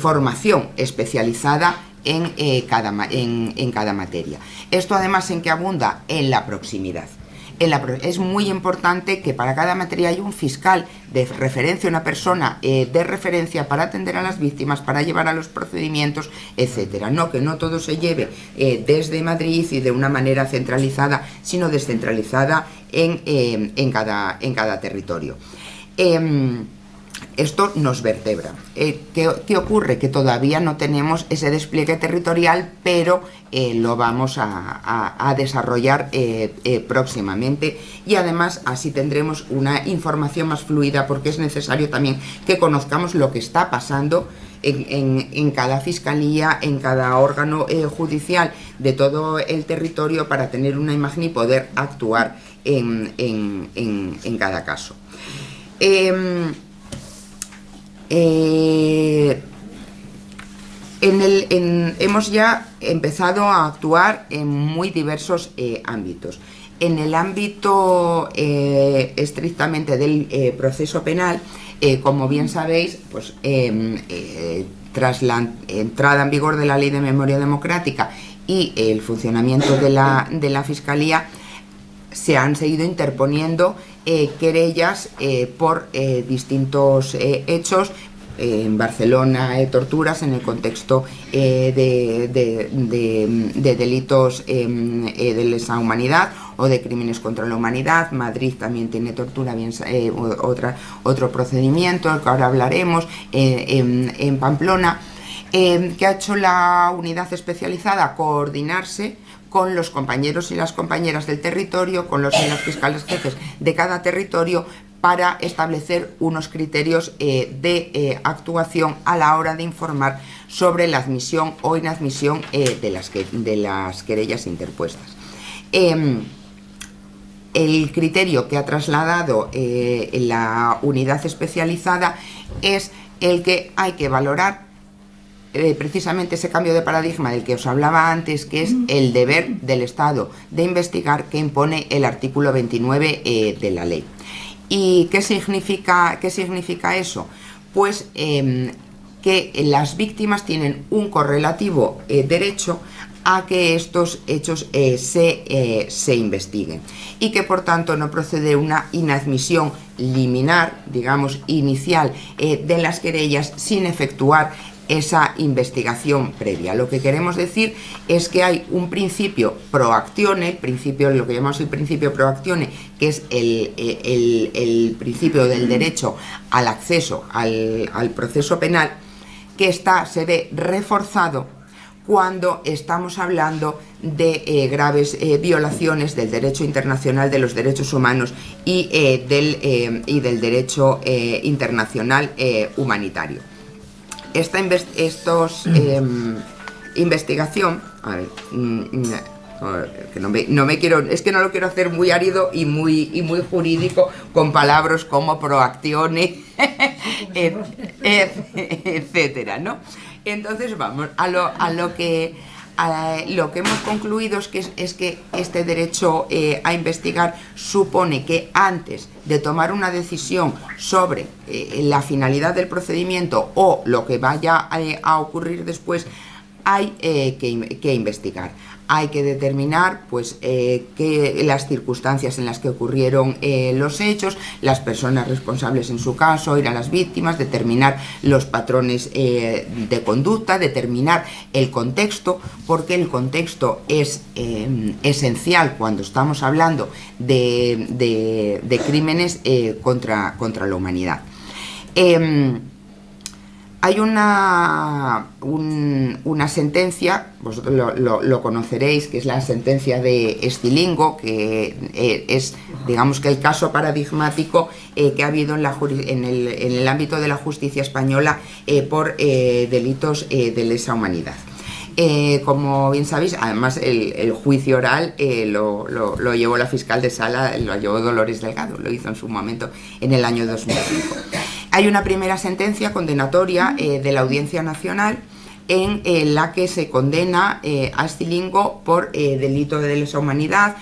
formación especializada en cada materia. Esto además, ¿en qué abunda? En la proximidad. Es muy importante que para cada materia haya un fiscal de referencia, una persona de referencia para atender a las víctimas, para llevar a los procedimientos, etcétera. No, que no todo se lleve desde Madrid y de una manera centralizada, sino descentralizada en cada territorio. esto nos vertebra. ¿Qué ocurre? Que todavía no tenemos ese despliegue territorial, pero lo vamos a desarrollar próximamente, y además así tendremos una información más fluida, porque es necesario también que conozcamos lo que está pasando en cada fiscalía, en cada órgano judicial de todo el territorio, para tener una imagen y poder actuar en cada caso. Hemos ya empezado a actuar en muy diversos ámbitos. En el ámbito estrictamente del proceso penal, como bien sabéis, pues, tras la entrada en vigor de la Ley de Memoria Democrática y el funcionamiento de la Fiscalía, se han seguido interponiendo querellas por distintos hechos. En Barcelona, torturas en el contexto de delitos de lesa humanidad o de crímenes contra la humanidad. Madrid también tiene tortura, bien, otro procedimiento, del que ahora hablaremos, en Pamplona. ¿Qué ha hecho la unidad especializada? Coordinarse con los compañeros y las compañeras del territorio, con los y las fiscales jefes de cada territorio, para establecer unos criterios de actuación a la hora de informar sobre la admisión o inadmisión de las querellas interpuestas. El criterio que ha trasladado la unidad especializada es el que hay que valorar precisamente ese cambio de paradigma del que os hablaba antes, que es el deber del Estado de investigar, que impone el artículo 29 de la ley. ¿Y qué significa eso? Pues que las víctimas tienen un correlativo derecho a que estos hechos se investiguen, y que por tanto no procede una inadmisión liminar, digamos, inicial de las querellas sin efectuar esa investigación previa. Lo que queremos decir es que hay un principio pro actione, lo que llamamos el principio pro actione, que es el principio del derecho al acceso al proceso penal, que se ve reforzado cuando estamos hablando de graves violaciones del derecho internacional de los derechos humanos y del derecho internacional humanitario. Esta investigación, a ver, que no me quiero, es que no lo quiero hacer muy árido y muy jurídico con palabras como proactione, etcétera, ¿no? Entonces vamos a lo que hemos concluido es que este derecho a investigar supone que antes de tomar una decisión sobre la finalidad del procedimiento o lo que vaya a ocurrir después, hay que investigar. Hay que determinar pues, las circunstancias en las que ocurrieron los hechos, las personas responsables en su caso, ir a las víctimas, determinar los patrones de conducta, determinar el contexto, porque el contexto es esencial cuando estamos hablando de crímenes contra la humanidad. Hay una sentencia, vosotros lo conoceréis, que es la sentencia de Estilingo, que es, digamos, que el caso paradigmático que ha habido en el ámbito de la justicia española por delitos de lesa humanidad. Como bien sabéis, además el juicio oral lo llevó la fiscal de sala, lo llevó Dolores Delgado, lo hizo en su momento en el año 2005. Hay una primera sentencia condenatoria de la Audiencia Nacional en la que se condena a Estilingo por delito de lesa humanidad,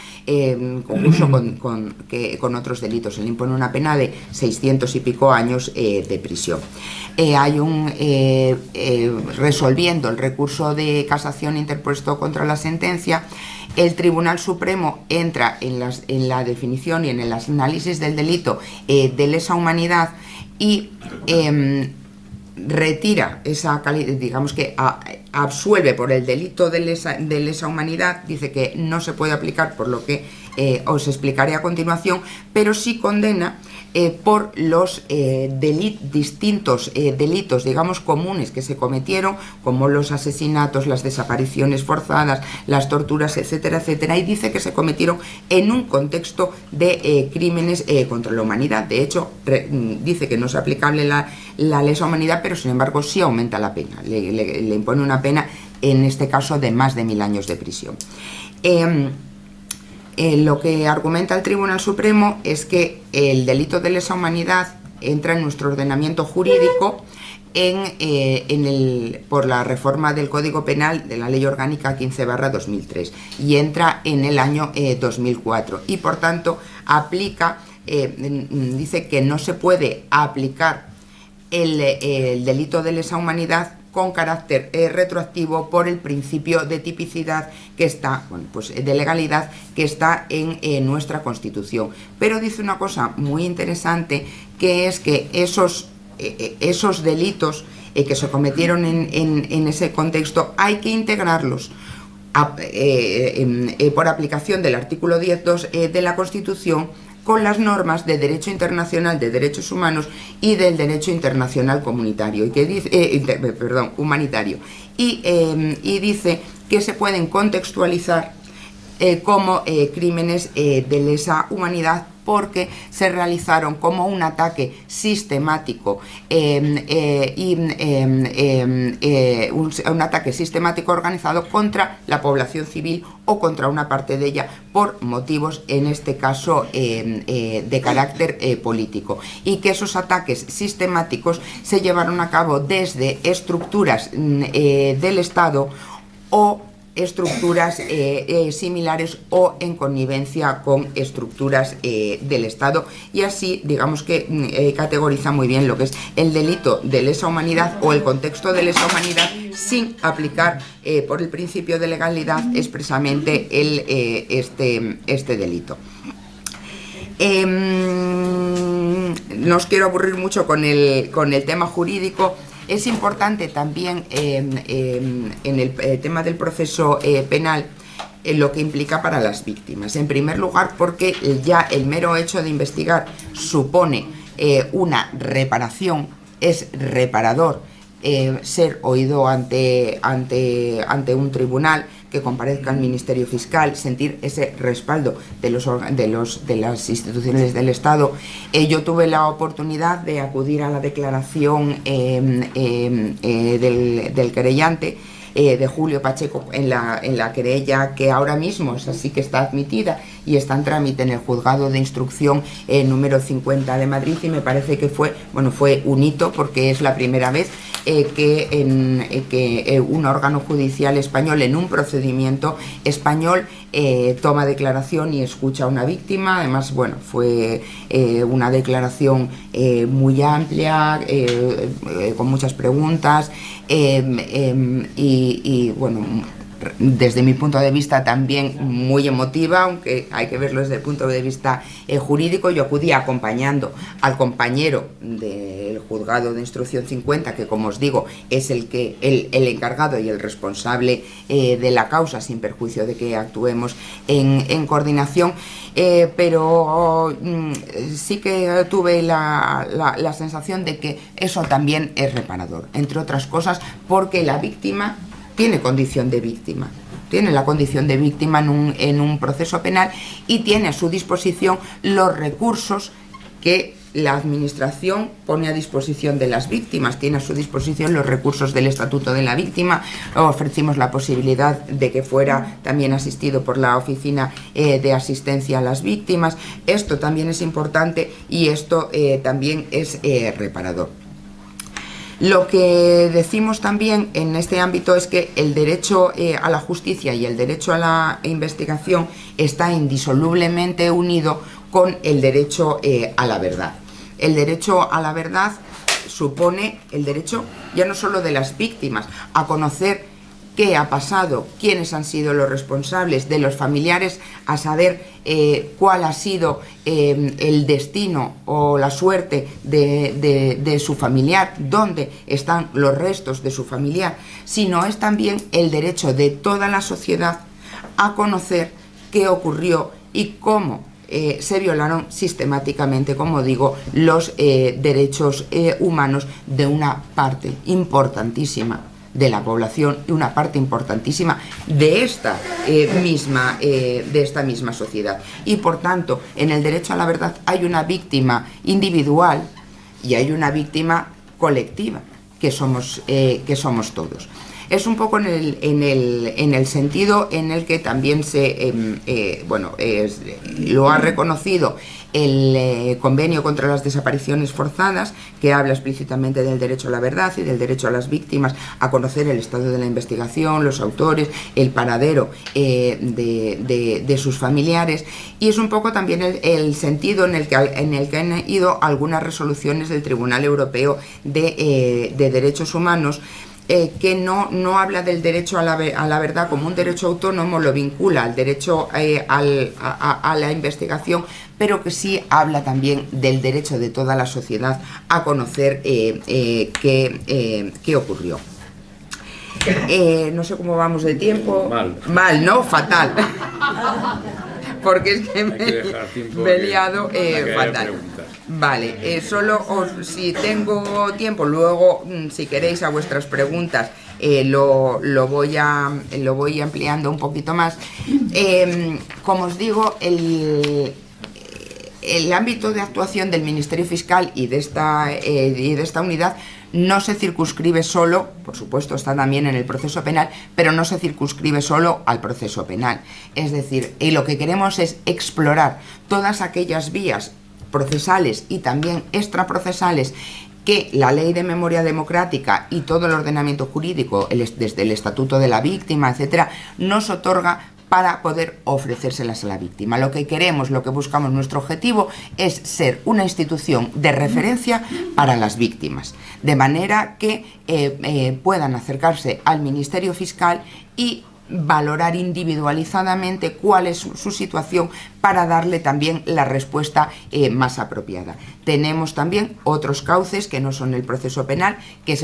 concurso con otros delitos. Se le impone una pena de 600 y pico años de prisión. Hay resolviendo el recurso de casación interpuesto contra la sentencia, el Tribunal Supremo entra en la definición y en el análisis del delito de lesa humanidad y retira esa calidad, digamos que absuelve por el delito de lesa humanidad, dice que no se puede aplicar por lo que os explicaré a continuación, pero sí condena por los distintos delitos, digamos, comunes que se cometieron, como los asesinatos, las desapariciones forzadas, las torturas, etcétera, etcétera, y dice que se cometieron en un contexto de crímenes contra la humanidad. De hecho, dice que no es aplicable la lesa humanidad, pero sin embargo sí aumenta la pena, le impone una pena, en este caso, de más de 1000 años de prisión. Lo que argumenta el Tribunal Supremo es que el delito de lesa humanidad entra en nuestro ordenamiento jurídico por la reforma del Código Penal de la Ley Orgánica 15/2003 y entra en el año 2004 y por tanto aplica, dice que no se puede aplicar el delito de lesa humanidad con carácter retroactivo por el principio de tipicidad que está, bueno, pues de legalidad que está en nuestra Constitución. Pero dice una cosa muy interesante, que es que esos delitos que se cometieron en ese contexto hay que integrarlos por aplicación del artículo 10.2 de la Constitución con las normas de derecho internacional de derechos humanos y del derecho internacional comunitario, y que dice, humanitario, y dice que se pueden contextualizar como crímenes de lesa humanidad porque se realizaron como un ataque sistemático un ataque sistemático organizado contra la población civil o contra una parte de ella por motivos, en este caso, de carácter político, y que esos ataques sistemáticos se llevaron a cabo desde estructuras del Estado o estructuras similares o en connivencia con estructuras del Estado, y así digamos que categoriza muy bien lo que es el delito de lesa humanidad o el contexto de lesa humanidad sin aplicar por el principio de legalidad expresamente este delito. No os quiero aburrir mucho con el tema jurídico. Es importante también en el tema del proceso penal lo que implica para las víctimas. En primer lugar, porque ya el mero hecho de investigar supone una reparación, es reparador ser oído ante un tribunal, que comparezca el Ministerio Fiscal, sentir ese respaldo de las instituciones del Estado. Yo tuve la oportunidad de acudir a la declaración del querellante, de Julio Pacheco, en la querella que ahora mismo es así, que está admitida y está en trámite en el juzgado de instrucción número 50 de Madrid, y me parece que fue un hito, porque es la primera vez que un órgano judicial español en un procedimiento español toma declaración y escucha a una víctima. Además, bueno, fue una declaración muy amplia, con muchas preguntas, y bueno, desde mi punto de vista también muy emotiva, aunque hay que verlo desde el punto de vista jurídico. Yo acudí acompañando al compañero del juzgado de instrucción 50, que, como os digo, es el encargado y el responsable de la causa, sin perjuicio de que actuemos en coordinación, pero sí que tuve la sensación de que eso también es reparador, entre otras cosas porque la víctima tiene condición de víctima, tiene la condición de víctima en un proceso penal, y tiene a su disposición los recursos que la Administración pone a disposición de las víctimas. Tiene a su disposición los recursos del Estatuto de la Víctima. Ofrecimos la posibilidad de que fuera también asistido por la Oficina de Asistencia a las Víctimas. Esto también es importante y esto también es reparador. Lo que decimos también en este ámbito es que el derecho a la justicia y el derecho a la investigación está indisolublemente unido con el derecho a la verdad. El derecho a la verdad supone el derecho ya no solo de las víctimas a conocer qué ha pasado, quiénes han sido los responsables, de los familiares a saber cuál ha sido el destino o la suerte de su familiar, dónde están los restos de su familiar, sino es también el derecho de toda la sociedad a conocer qué ocurrió y cómo se violaron sistemáticamente, como digo, los derechos humanos de una parte importantísima de la población y una parte importantísima de esta misma sociedad. Y por tanto, en el derecho a la verdad hay una víctima individual y hay una víctima colectiva, que somos todos. Es un poco en el sentido en el que también lo ha reconocido el Convenio contra las Desapariciones Forzadas, que habla explícitamente del derecho a la verdad y del derecho a las víctimas a conocer el estado de la investigación, los autores, el paradero de sus familiares, y es un poco también el sentido en el que han ido algunas resoluciones del Tribunal Europeo de Derechos Humanos, que no habla del derecho a la verdad como un derecho autónomo, lo vincula al derecho a la investigación, pero que sí habla también del derecho de toda la sociedad a conocer qué ocurrió. No sé cómo vamos de tiempo. Mal, ¿no? Fatal. Porque es que me he liado fatal. Vale, si tengo tiempo, luego, si queréis, a vuestras preguntas lo voy ampliando un poquito más. Como os digo, el ámbito de actuación del Ministerio Fiscal y de esta unidad no se circunscribe solo, por supuesto está también en el proceso penal, pero no se circunscribe solo al proceso penal. Es decir, lo que queremos es explorar todas aquellas vías procesales y también extraprocesales que la Ley de Memoria Democrática y todo el ordenamiento jurídico, desde el Estatuto de la Víctima, etcétera, nos otorga para poder ofrecérselas a la víctima. Lo que queremos, lo que buscamos, nuestro objetivo es ser una institución de referencia para las víctimas, de manera que puedan acercarse al Ministerio Fiscal y valorar individualizadamente cuál es su situación para darle también la respuesta más apropiada. Tenemos también otros cauces que no son el proceso penal, que es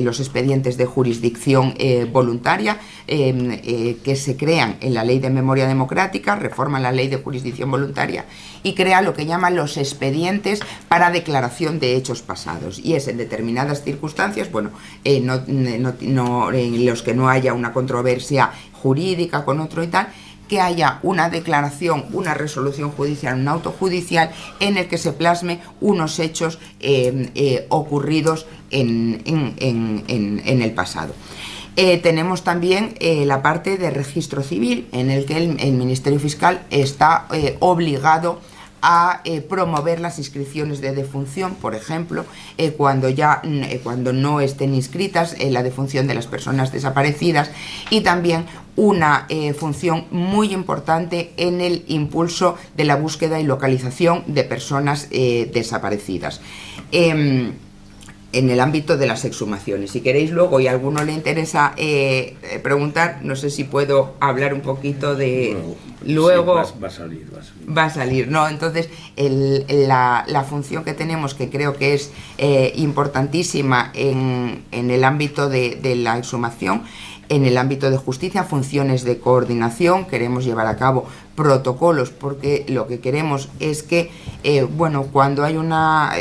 los expedientes de jurisdicción voluntaria, que se crean en la Ley de Memoria Democrática, reforman la Ley de Jurisdicción Voluntaria y crea lo que llaman los expedientes para declaración de hechos pasados, y es en determinadas circunstancias, en los que no haya una controversia jurídica con otro y tal, que haya una declaración, una resolución judicial, un auto judicial en el que se plasme unos hechos ocurridos en el pasado. Tenemos también la parte de registro civil, en el que el Ministerio Fiscal está obligado a promover las inscripciones de defunción, por ejemplo, cuando no estén inscritas la defunción de las personas desaparecidas, y también una función muy importante en el impulso de la búsqueda y localización de personas desaparecidas. En el ámbito de las exhumaciones. Si queréis luego y a alguno le interesa preguntar, no sé si puedo hablar un poquito de... Luego sí, va a salir. ¿no? Entonces, la función que tenemos, que creo que es importantísima en el ámbito de la exhumación, en el ámbito de justicia, funciones de coordinación, queremos llevar a cabo protocolos, porque lo que queremos es que cuando hay una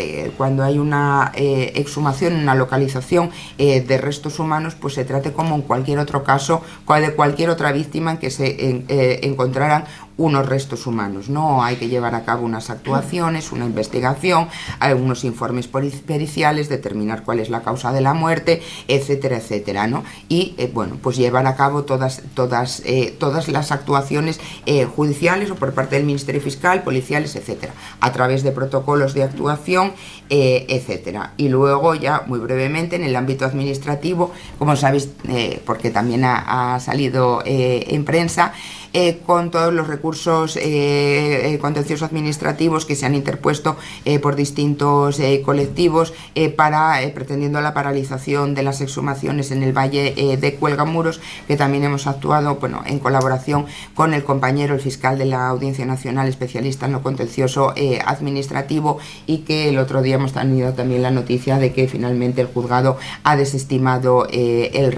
exhumación, una localización de restos humanos, pues se trate como en cualquier otro caso, de cualquier otra víctima en que se encontraran unos restos humanos. No hay que llevar a cabo unas actuaciones, una investigación, unos informes periciales, determinar cuál es la causa de la muerte, etcétera, etcétera, ¿no? Y pues llevar a cabo todas las actuaciones judiciales o por parte del Ministerio Fiscal, policiales, etcétera, a través de protocolos de actuación, etcétera. Y luego ya muy brevemente en el ámbito administrativo, como sabéis, porque también ha salido en prensa, con todos los recursos contenciosos administrativos que se han interpuesto por distintos colectivos pretendiendo la paralización de las exhumaciones en el Valle de Cuelgamuros, que también hemos actuado en colaboración con el compañero, el fiscal de la Audiencia Nacional, especialista en lo contencioso administrativo, y que el otro día hemos tenido también la noticia de que finalmente el juzgado ha desestimado el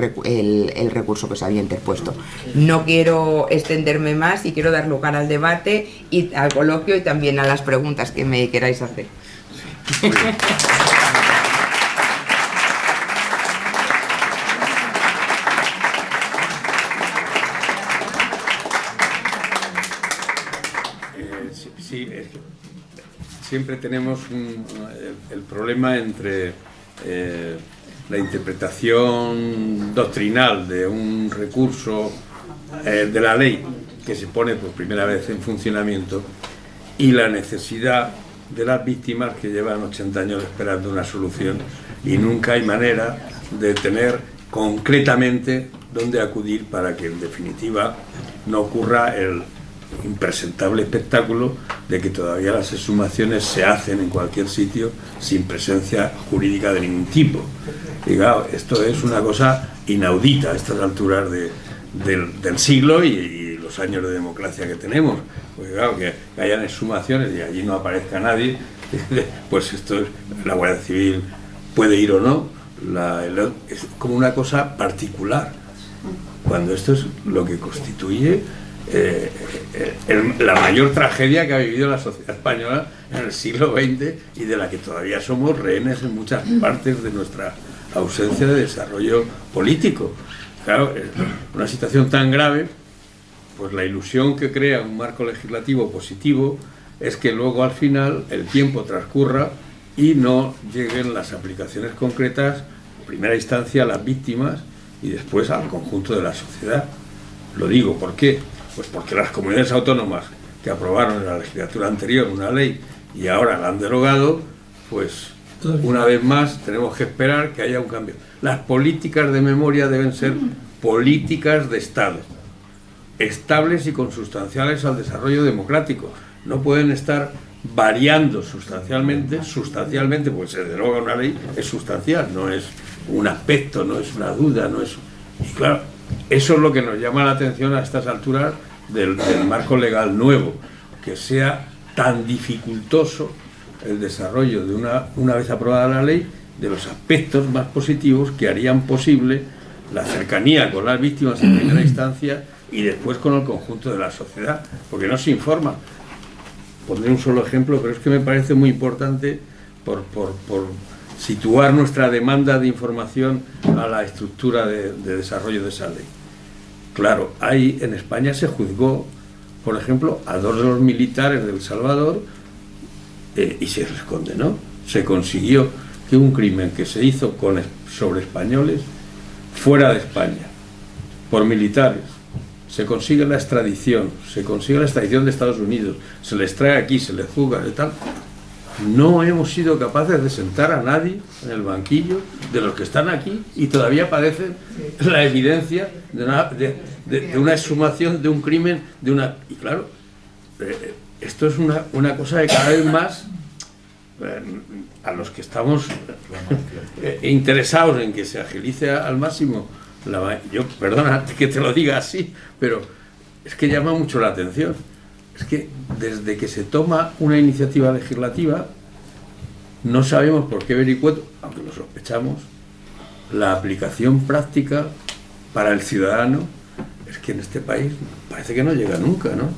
recurso que se había interpuesto. No quiero extenderme más y quiero dar lugar al debate y al coloquio y también a las preguntas que me queráis hacer. Sí. Sí, siempre tenemos el problema entre la interpretación doctrinal de un recurso de la ley que se pone por primera vez en funcionamiento y la necesidad de las víctimas que llevan 80 años esperando una solución y nunca hay manera de tener concretamente dónde acudir para que en definitiva no ocurra el impresentable espectáculo de que todavía las exhumaciones se hacen en cualquier sitio sin presencia jurídica de ningún tipo. Y claro, esto es una cosa inaudita a estas alturas del siglo y los años de democracia que tenemos. Porque claro, que hayan exhumaciones y allí no aparezca nadie, pues esto es, la Guardia Civil puede ir o no, es como una cosa particular, cuando esto es lo que constituye la mayor tragedia que ha vivido la sociedad española en el siglo XX y de la que todavía somos rehenes en muchas partes de nuestra ausencia de desarrollo político. Claro, una situación tan grave, pues la ilusión que crea un marco legislativo positivo es que luego al final el tiempo transcurra y no lleguen las aplicaciones concretas, en primera instancia a las víctimas y después al conjunto de la sociedad. Lo digo, ¿por qué? Pues porque las comunidades autónomas que aprobaron en la legislatura anterior una ley y ahora la han derogado, pues una vez más tenemos que esperar que haya un cambio. Las políticas de memoria deben ser políticas de Estado, estables y consustanciales al desarrollo democrático. No pueden estar variando sustancialmente, porque se deroga una ley, es sustancial, no es un aspecto, no es una duda, no es... Y claro, eso es lo que nos llama la atención a estas alturas del marco legal nuevo, que sea tan dificultoso el desarrollo de una vez aprobada la ley, de los aspectos más positivos que harían posible la cercanía con las víctimas en primera instancia y después con el conjunto de la sociedad, porque no se informa. Pondré un solo ejemplo, pero es que me parece muy importante por situar nuestra demanda de información a la estructura de desarrollo de esa ley. Claro, en España se juzgó, por ejemplo, a 2 de los militares de El Salvador y se les condenó. Se consiguió que un crimen que se hizo sobre españoles fuera de España, por militares, se consigue la extradición, de Estados Unidos, se les trae aquí, se les juzga de tal. No hemos sido capaces de sentar a nadie en el banquillo de los que están aquí y todavía padecen la evidencia de una exhumación, de un crimen, Y claro, esto es una cosa que cada vez más a los que estamos interesados en que se agilice al máximo, perdona que te lo diga así, pero es que llama mucho la atención. Es que desde que se toma una iniciativa legislativa no sabemos por qué vericueto, aunque lo sospechamos, la aplicación práctica para el ciudadano es que en este país parece que no llega nunca, ¿no?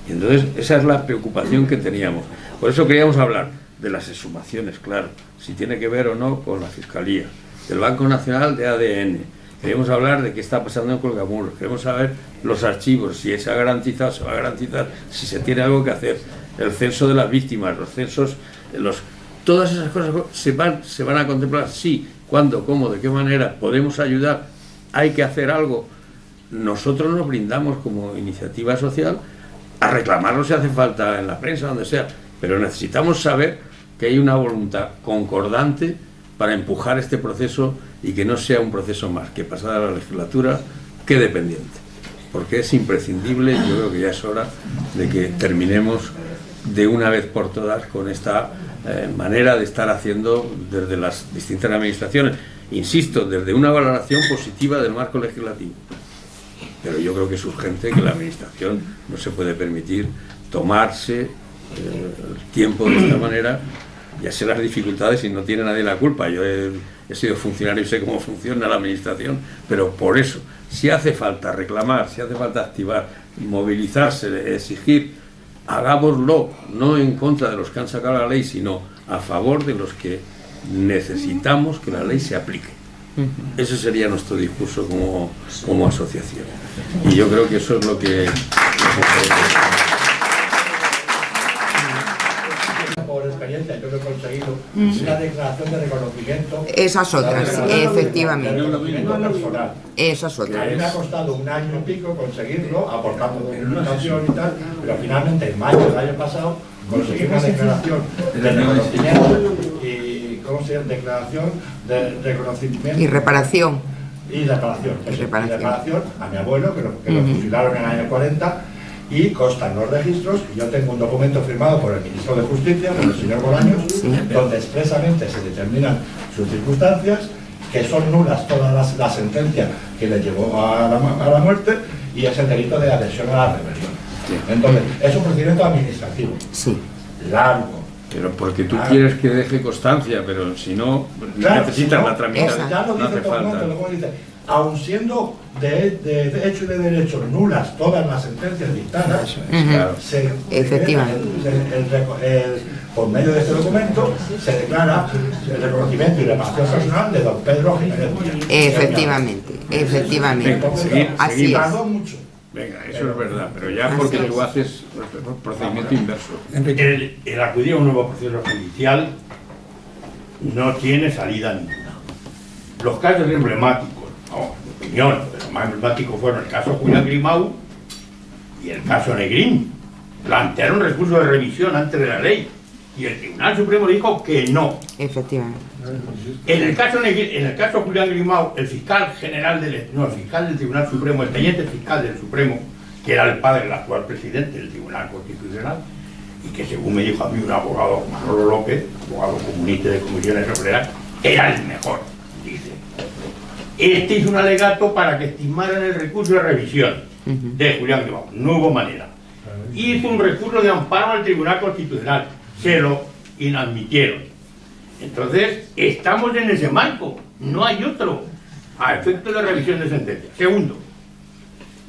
Y entonces esa es la preocupación que teníamos. Por eso queríamos hablar de las exhumaciones, claro, si tiene que ver o no con la Fiscalía, del Banco Nacional de ADN. Queremos hablar de qué está pasando en Colgamuros, queremos saber los archivos, si se ha garantizado, se va a garantizar, si se tiene algo que hacer, el censo de las víctimas, los censos, todas esas cosas se van a contemplar, sí, cuándo, cómo, de qué manera, podemos ayudar, hay que hacer algo. Nosotros nos brindamos como iniciativa social a reclamarlo si hace falta en la prensa, donde sea, pero necesitamos saber que hay una voluntad concordante para empujar este proceso y que no sea un proceso más que pasada la legislatura quede pendiente, porque es imprescindible. Yo creo que ya es hora de que terminemos de una vez por todas con esta manera de estar haciendo desde las distintas administraciones, insisto, desde una valoración positiva del marco legislativo, pero yo creo que es urgente que la administración no se puede permitir tomarse el tiempo de esta manera Ya sé las dificultades y no tiene nadie la culpa. Yo he sido funcionario y sé cómo funciona la administración, pero por eso, si hace falta reclamar, si hace falta activar, movilizarse, exigir, hagámoslo, no en contra de los que han sacado la ley, sino a favor de los que necesitamos que la ley se aplique. Ese sería nuestro discurso como asociación. Y yo creo que eso es lo que por experiencia yo he conseguido una declaración de reconocimiento. Esas otras, efectivamente. De reconocimiento personal. Esas A mí otras. me ha costado un año y pico conseguirlo, aportando documentación y tal, pero finalmente en mayo del año pasado conseguí una declaración de reconocimiento y, ¿cómo se llama? Declaración de reconocimiento Y reparación. y reparación. Y reparación. Y reparación a mi abuelo, que lo fusilaron en el año 40, y constan los registros, y yo tengo un documento firmado por el ministro de Justicia, por el señor Bolaños, donde expresamente se determinan sus circunstancias, que son nulas todas las sentencias que le llevó a la muerte, y es el delito de adhesión a la rebelión. Entonces, es un procedimiento administrativo, Sí. largo. Pero porque tú quieres que deje constancia, pero si no, Claro, necesitas si no, la tramitación, ya lo no dice hace el documento, falta. luego dice, aun siendo de hecho y de derecho nulas todas las sentencias dictadas, Claro. Efectivamente. Por medio de este documento se declara el reconocimiento y reparación personal de don Pedro Jiménez Díaz. Efectivamente, efectivamente. Entonces, Así seguimos. es. tardó mucho. Venga, eso es verdad, pero ya porque tú haces procedimiento inverso. El acudir a un nuevo proceso judicial no tiene salida ninguna. Los casos emblemáticos, no, en mi opinión, los más emblemáticos fueron el caso Julián Grimau y el caso Negrín. Plantearon recurso de revisión antes de la ley y el Tribunal Supremo dijo que no. Efectivamente. En el caso Julián Grimau, el fiscal general el fiscal del Tribunal Supremo, el teniente fiscal del Supremo, que era el padre del actual presidente del Tribunal Constitucional, y que según me dijo a mí un abogado, Manolo López, abogado comunista de comisiones obreras, era el mejor, dice. Este hizo un alegato para que estimaran el recurso de revisión de Julián Grimau. No hubo manera. Hizo un recurso de amparo al Tribunal Constitucional. Se lo inadmitieron. Entonces, estamos en ese marco, no hay otro, a efecto de revisión de sentencia. Segundo,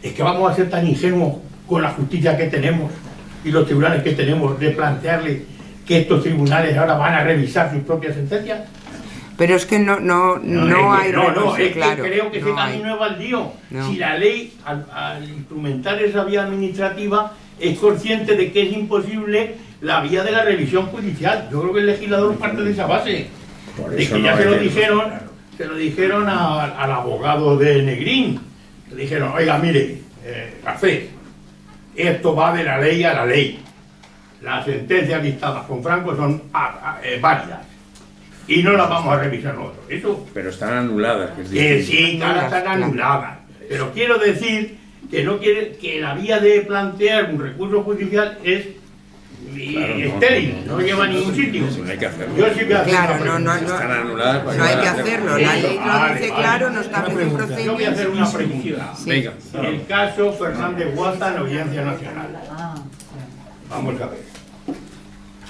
es que vamos a ser tan ingenuos con la justicia que tenemos y los tribunales que tenemos de plantearle que estos tribunales ahora van a revisar sus propias sentencias. Pero es que no hay recurso, es claro. que creo que ese no hay. camino es baldío. No. Si la ley, al instrumentar esa vía administrativa, es consciente de que es imposible la vía de la revisión judicial. Yo creo que el legislador parte de esa base. Por De eso que no ya hay se lo que- dijeron, claro. se lo dijeron al abogado de Negrín. Le dijeron, oiga, mire, Garcés, esto va de la ley a la ley. Las sentencias dictadas con Franco son válidas y no las vamos a revisar nosotros. Eso, Pero están anuladas, que es distinto. sí, ahora están anuladas. Pero quiero decir que no quiere que la vía de plantear un recurso judicial es Claro, estéril, no lleva a ningún sitio. No hay que hacerlo. Yo sí voy a hacer Claro, una no Están anuladas. ¿para No qué hay van que a hacer? hacerlo. La ley lo Vale, dice vale. claro, no establece un Yo voy a hacer procedimiento. una pregunta. Sí. Venga. El caso Fernández Guaza en la Audiencia Nacional. Vamos a ver.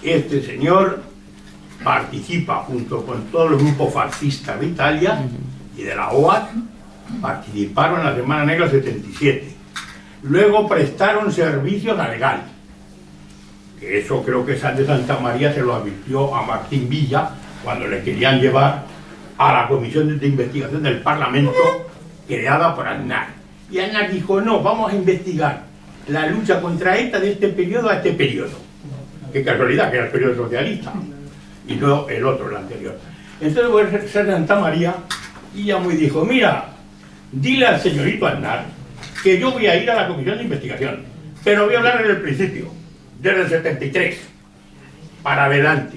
Este señor participa junto con todos los grupos fascistas de Italia y de la OAT, participaron en la Semana Negra 77. Luego prestaron servicios a legal. Que eso creo que San de Santa María se lo advirtió a Martín Villa cuando le querían llevar a la Comisión de Investigación del Parlamento creada por Aznar. Y Aznar dijo, no, vamos a investigar la lucha contra ETA de este periodo a este periodo. Qué casualidad, que era el periodo socialista, y no el otro, el anterior. Entonces voy a ser Santa María, y llamó y dijo, mira, dile al señorito Aznar que yo voy a ir a la Comisión de Investigación, pero voy a hablar desde el principio, desde el 73, para adelante.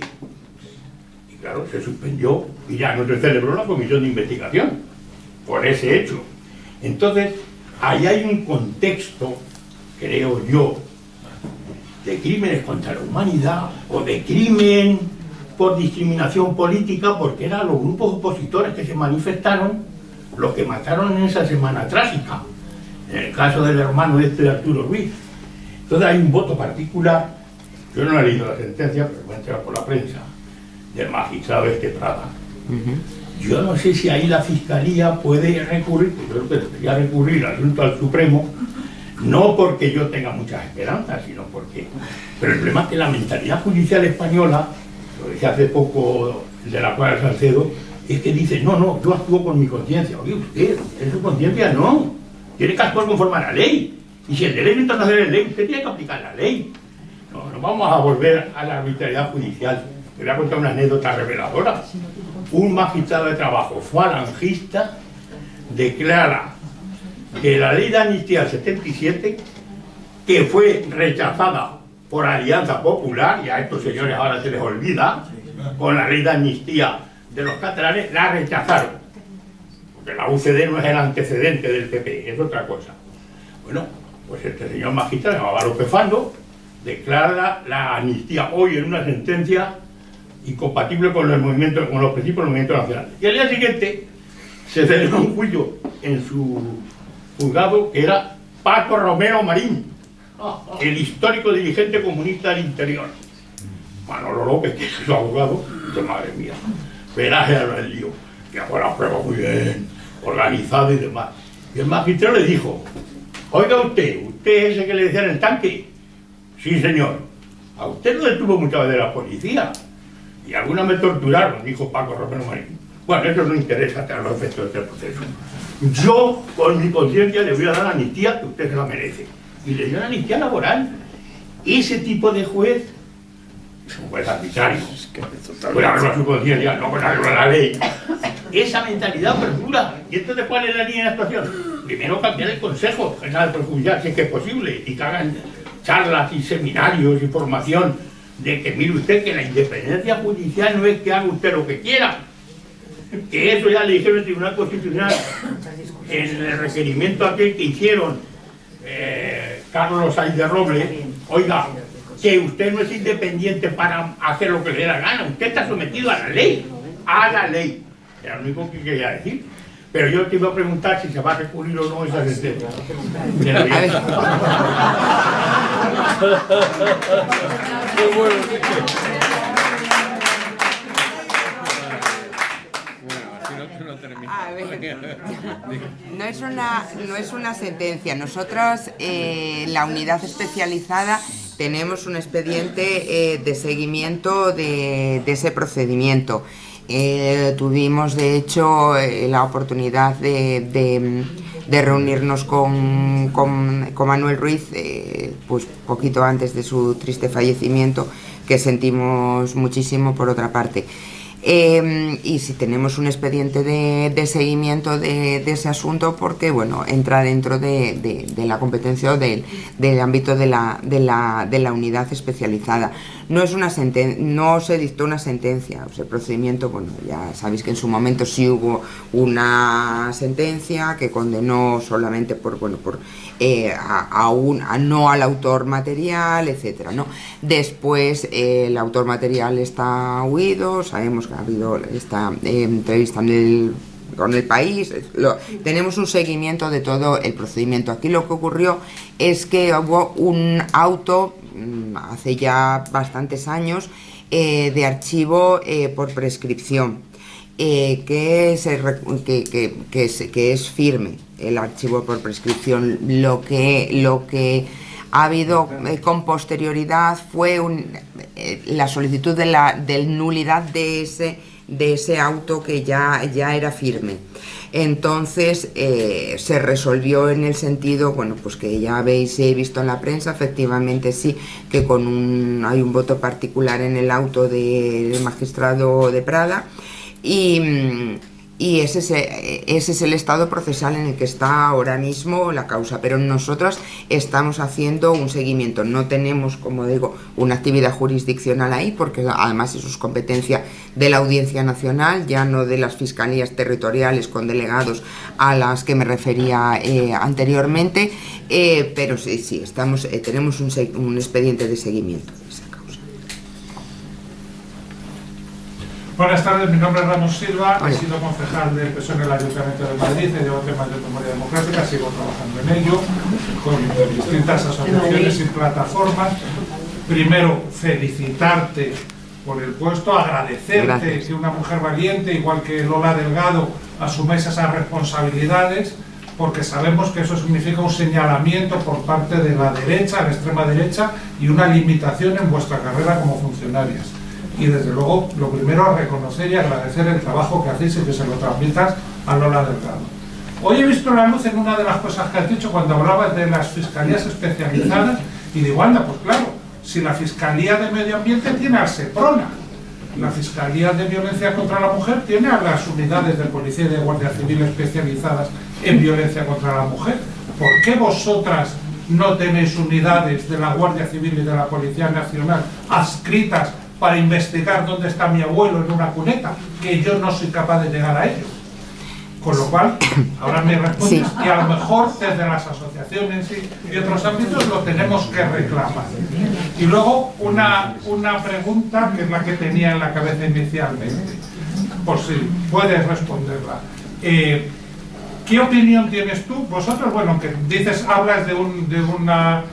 Y claro, se suspendió y ya no se celebró la Comisión de Investigación por ese hecho. Entonces, ahí hay un contexto, creo yo, de crímenes contra la humanidad o de crimen por discriminación política, porque eran los grupos opositores que se manifestaron los que mataron en esa semana trágica, en el caso del hermano de Arturo Ruiz. Entonces hay un voto particular, yo no he leído la sentencia, pero me he enterado por la prensa, del magistrado Prada. Yo no sé si ahí la Fiscalía puede recurrir, yo creo que debería recurrir al asunto al Supremo, no porque yo tenga muchas esperanzas, sino porque... Pero el problema es que la mentalidad judicial española, lo decía hace poco de la Cuadra Salcedo, es que dice, no, yo actúo con mi conciencia. Oye, usted, en su conciencia no, tiene que actuar conforme a la ley. Y si el derecho internacional es ley, usted tiene que aplicar la ley. No vamos a volver a la arbitrariedad judicial. Le voy a contar una anécdota reveladora. Un magistrado de trabajo falangista declara que la ley de amnistía del 77, que fue rechazada por Alianza Popular, y a estos señores ahora se les olvida, con la ley de amnistía de los catalanes, la rechazaron. Porque la UCD no es el antecedente del PP, es otra cosa. Bueno, pues este señor magistrado, llamaba López Fando, declara la amnistía hoy en una sentencia incompatible con los principios del movimiento nacional. Y al día siguiente se celebró un juicio en su juzgado que era Paco Romero Marín, el histórico dirigente comunista del interior. Manolo López, que es su abogado, dice, madre mía, veraje al lío, que fue la prueba muy bien, organizada y demás. Y el magistrado le dijo, oiga usted es ese que le decía en el tanque. Sí, señor. A usted lo detuvo muchas veces la policía. Y algunas me torturaron, dijo Paco Romero Marín. Bueno, eso no interesa a los efectos de este proceso. Yo, con mi conciencia, le voy a dar la amnistía que usted se la merece. Y le dio una amnistía laboral. Ese tipo de juez es un juez arbitrario. Voy a ver su conciencia, no voy a ver la ley. Esa mentalidad perdura. ¿Y entonces cuál es la línea de actuación? Primero cambiar el Consejo General del Poder Judicial, si es que es posible, y que hagan charlas y seminarios y formación de que mire usted que la independencia judicial no es que haga usted lo que quiera, que eso ya le dijeron el Tribunal Constitucional en el requerimiento aquel que hicieron Carlos Sainz de Robles. Oiga, que usted no es independiente para hacer lo que le dé la gana, usted está sometido a la ley, era lo único que quería decir. Pero yo te iba a preguntar si se va a recurrir o no esa sentencia. A ver, no es una sentencia. Nosotros, la unidad especializada, tenemos un expediente de seguimiento de ese procedimiento. Tuvimos, de hecho, la oportunidad de reunirnos con Manuel Ruiz, pues poquito antes de su triste fallecimiento, que sentimos muchísimo por otra parte. Y si tenemos un expediente de seguimiento de ese asunto, porque bueno, entra dentro de la competencia o del ámbito de la unidad especializada. No se dictó una sentencia. O sea, el procedimiento, bueno, ya sabéis que en su momento sí hubo una sentencia que condenó solamente no al autor material, etcétera, ¿no? Después el autor material está huido, sabemos que ha habido esta entrevista con El País, tenemos un seguimiento de todo el procedimiento. Aquí lo que ocurrió es que hubo un auto hace ya bastantes años de archivo por prescripción, que es firme. El archivo por prescripción. Lo que ha habido con posterioridad fue la solicitud de nulidad de ese auto que ya era firme. Entonces se resolvió en el sentido, bueno, pues que ya habéis visto en la prensa, efectivamente sí, que hay un voto particular en el auto del magistrado de Prada, y ese es el estado procesal en el que está ahora mismo la causa. Pero nosotros estamos haciendo un seguimiento. No tenemos, como digo, una actividad jurisdiccional ahí, porque además eso es competencia de la Audiencia Nacional, ya no de las fiscalías territoriales con delegados a las que me refería anteriormente, pero sí tenemos un expediente de seguimiento de esa causa. Buenas tardes, mi nombre es Ramos Silva, he sido concejal del PSOE en el Ayuntamiento de Madrid, he llevado temas de memoria democrática, sigo trabajando en ello, con distintas asociaciones y plataformas. Primero, felicitarte por el puesto, agradecerte Gracias. que una mujer valiente, igual que Lola Delgado, asumes esas responsabilidades, porque sabemos que eso significa un señalamiento por parte de la derecha, la extrema derecha, y una limitación en vuestra carrera como funcionarias. Y desde luego, lo primero, reconocer y agradecer el trabajo que hacéis y que se lo transmitas a Lola Delgado. Hoy he visto la luz en una de las cosas que has dicho cuando hablabas de las fiscalías especializadas, y digo, anda, pues claro, si la Fiscalía de Medio Ambiente tiene al SEPRONA, la Fiscalía de Violencia contra la Mujer tiene a las unidades de Policía y de Guardia Civil especializadas en violencia contra la mujer. ¿Por qué vosotras no tenéis unidades de la Guardia Civil y de la Policía Nacional adscritas para investigar dónde está mi abuelo en una cuneta, que yo no soy capaz de llegar a ello? Con lo cual, ahora me respondes, Sí. y a lo mejor desde las asociaciones y otros ámbitos lo tenemos que reclamar. Y luego una pregunta que es la que tenía en la cabeza inicialmente, por si puedes responderla. ¿Qué opinión tienes tú? Vosotros, bueno, que dices, hablas de una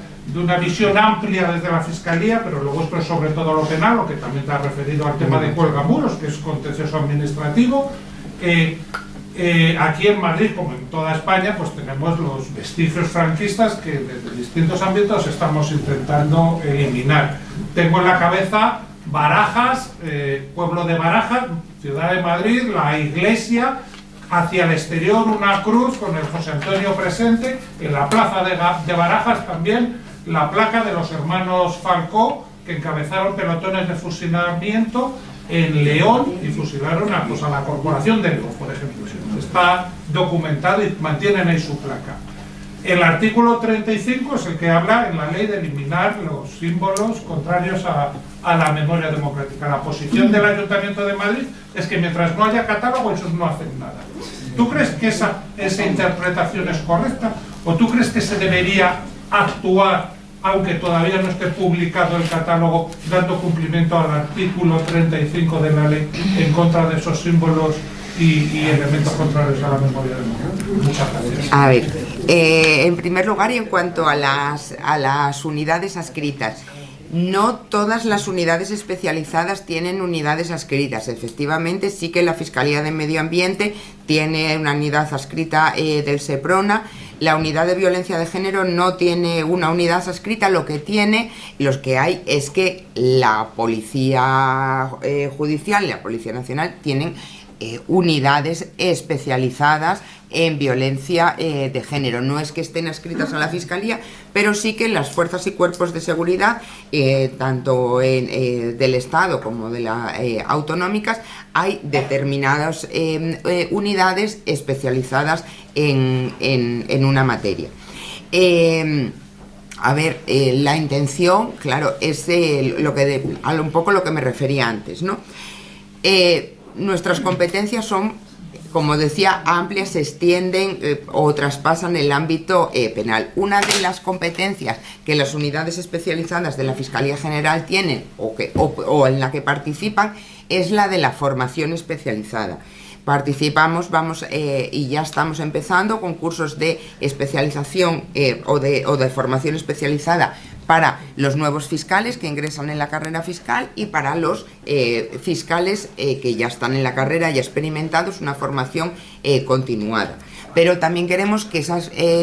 visión amplia desde la Fiscalía, pero lo vuestro es sobre todo lo penal, lo que también te has referido al tema de cuelgamuros, que es contencioso administrativo. Aquí en Madrid, como en toda España, pues tenemos los vestigios franquistas que desde distintos ámbitos estamos intentando eliminar. Tengo en la cabeza Barajas, pueblo de Barajas, ciudad de Madrid, la iglesia, hacia el exterior una cruz con el José Antonio presente, en la plaza de Barajas también la placa de los hermanos Falcó, que encabezaron pelotones de fusilamiento en León y fusilaron a la Corporación de León, por ejemplo. Está documentado y mantienen ahí su placa. El artículo 35 es el que habla en la ley de eliminar los símbolos contrarios a la memoria democrática. La posición del Ayuntamiento de Madrid es que mientras no haya catálogo, ellos no hacen nada. ¿Tú crees que esa interpretación es correcta? ¿O tú crees que se debería actuar, aunque todavía no esté publicado el catálogo, dando cumplimiento al artículo 35 de la ley en contra de esos símbolos y elementos contrarios a la memoria democrática? Muchas gracias. A ver, en primer lugar, y en cuanto a las unidades adscritas, no todas las unidades especializadas tienen unidades adscritas. Efectivamente, sí que la Fiscalía de Medio Ambiente tiene una unidad adscrita del SEPRONA. La unidad de violencia de género no tiene una unidad adscrita. Lo que hay es que la Policía Judicial y la Policía Nacional tienen unidades especializadas en violencia de género. No es que estén adscritas a la Fiscalía, pero sí que en las fuerzas y cuerpos de seguridad, tanto del Estado como de las autonómicas, hay determinadas unidades especializadas en una materia. A ver, la intención, claro, es un poco lo que me refería antes, ¿no? Nuestras competencias son, como decía, amplias, se extienden o traspasan el ámbito penal. Una de las competencias que las unidades especializadas de la Fiscalía General tienen o en la que participan es la de la formación especializada. Participamos, y ya estamos empezando con cursos de especialización o de formación especializada para los nuevos fiscales que ingresan en la carrera fiscal y para los fiscales que ya están en la carrera y experimentados, una formación continuada. Pero también queremos que esa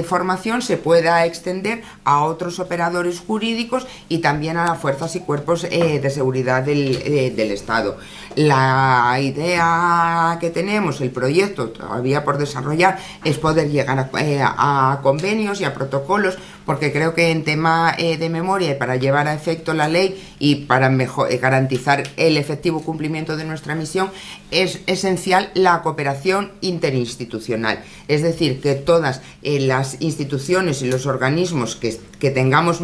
formación se pueda extender a otros operadores jurídicos y también a las fuerzas y cuerpos de seguridad del Estado. La idea que tenemos, el proyecto todavía por desarrollar, es poder llegar a convenios y a protocolos, porque creo que en tema de memoria y para llevar a efecto la ley y para garantizar el efectivo cumplimiento de nuestra misión es esencial la cooperación interinstitucional. Es decir, que todas las instituciones y los organismos que tengamos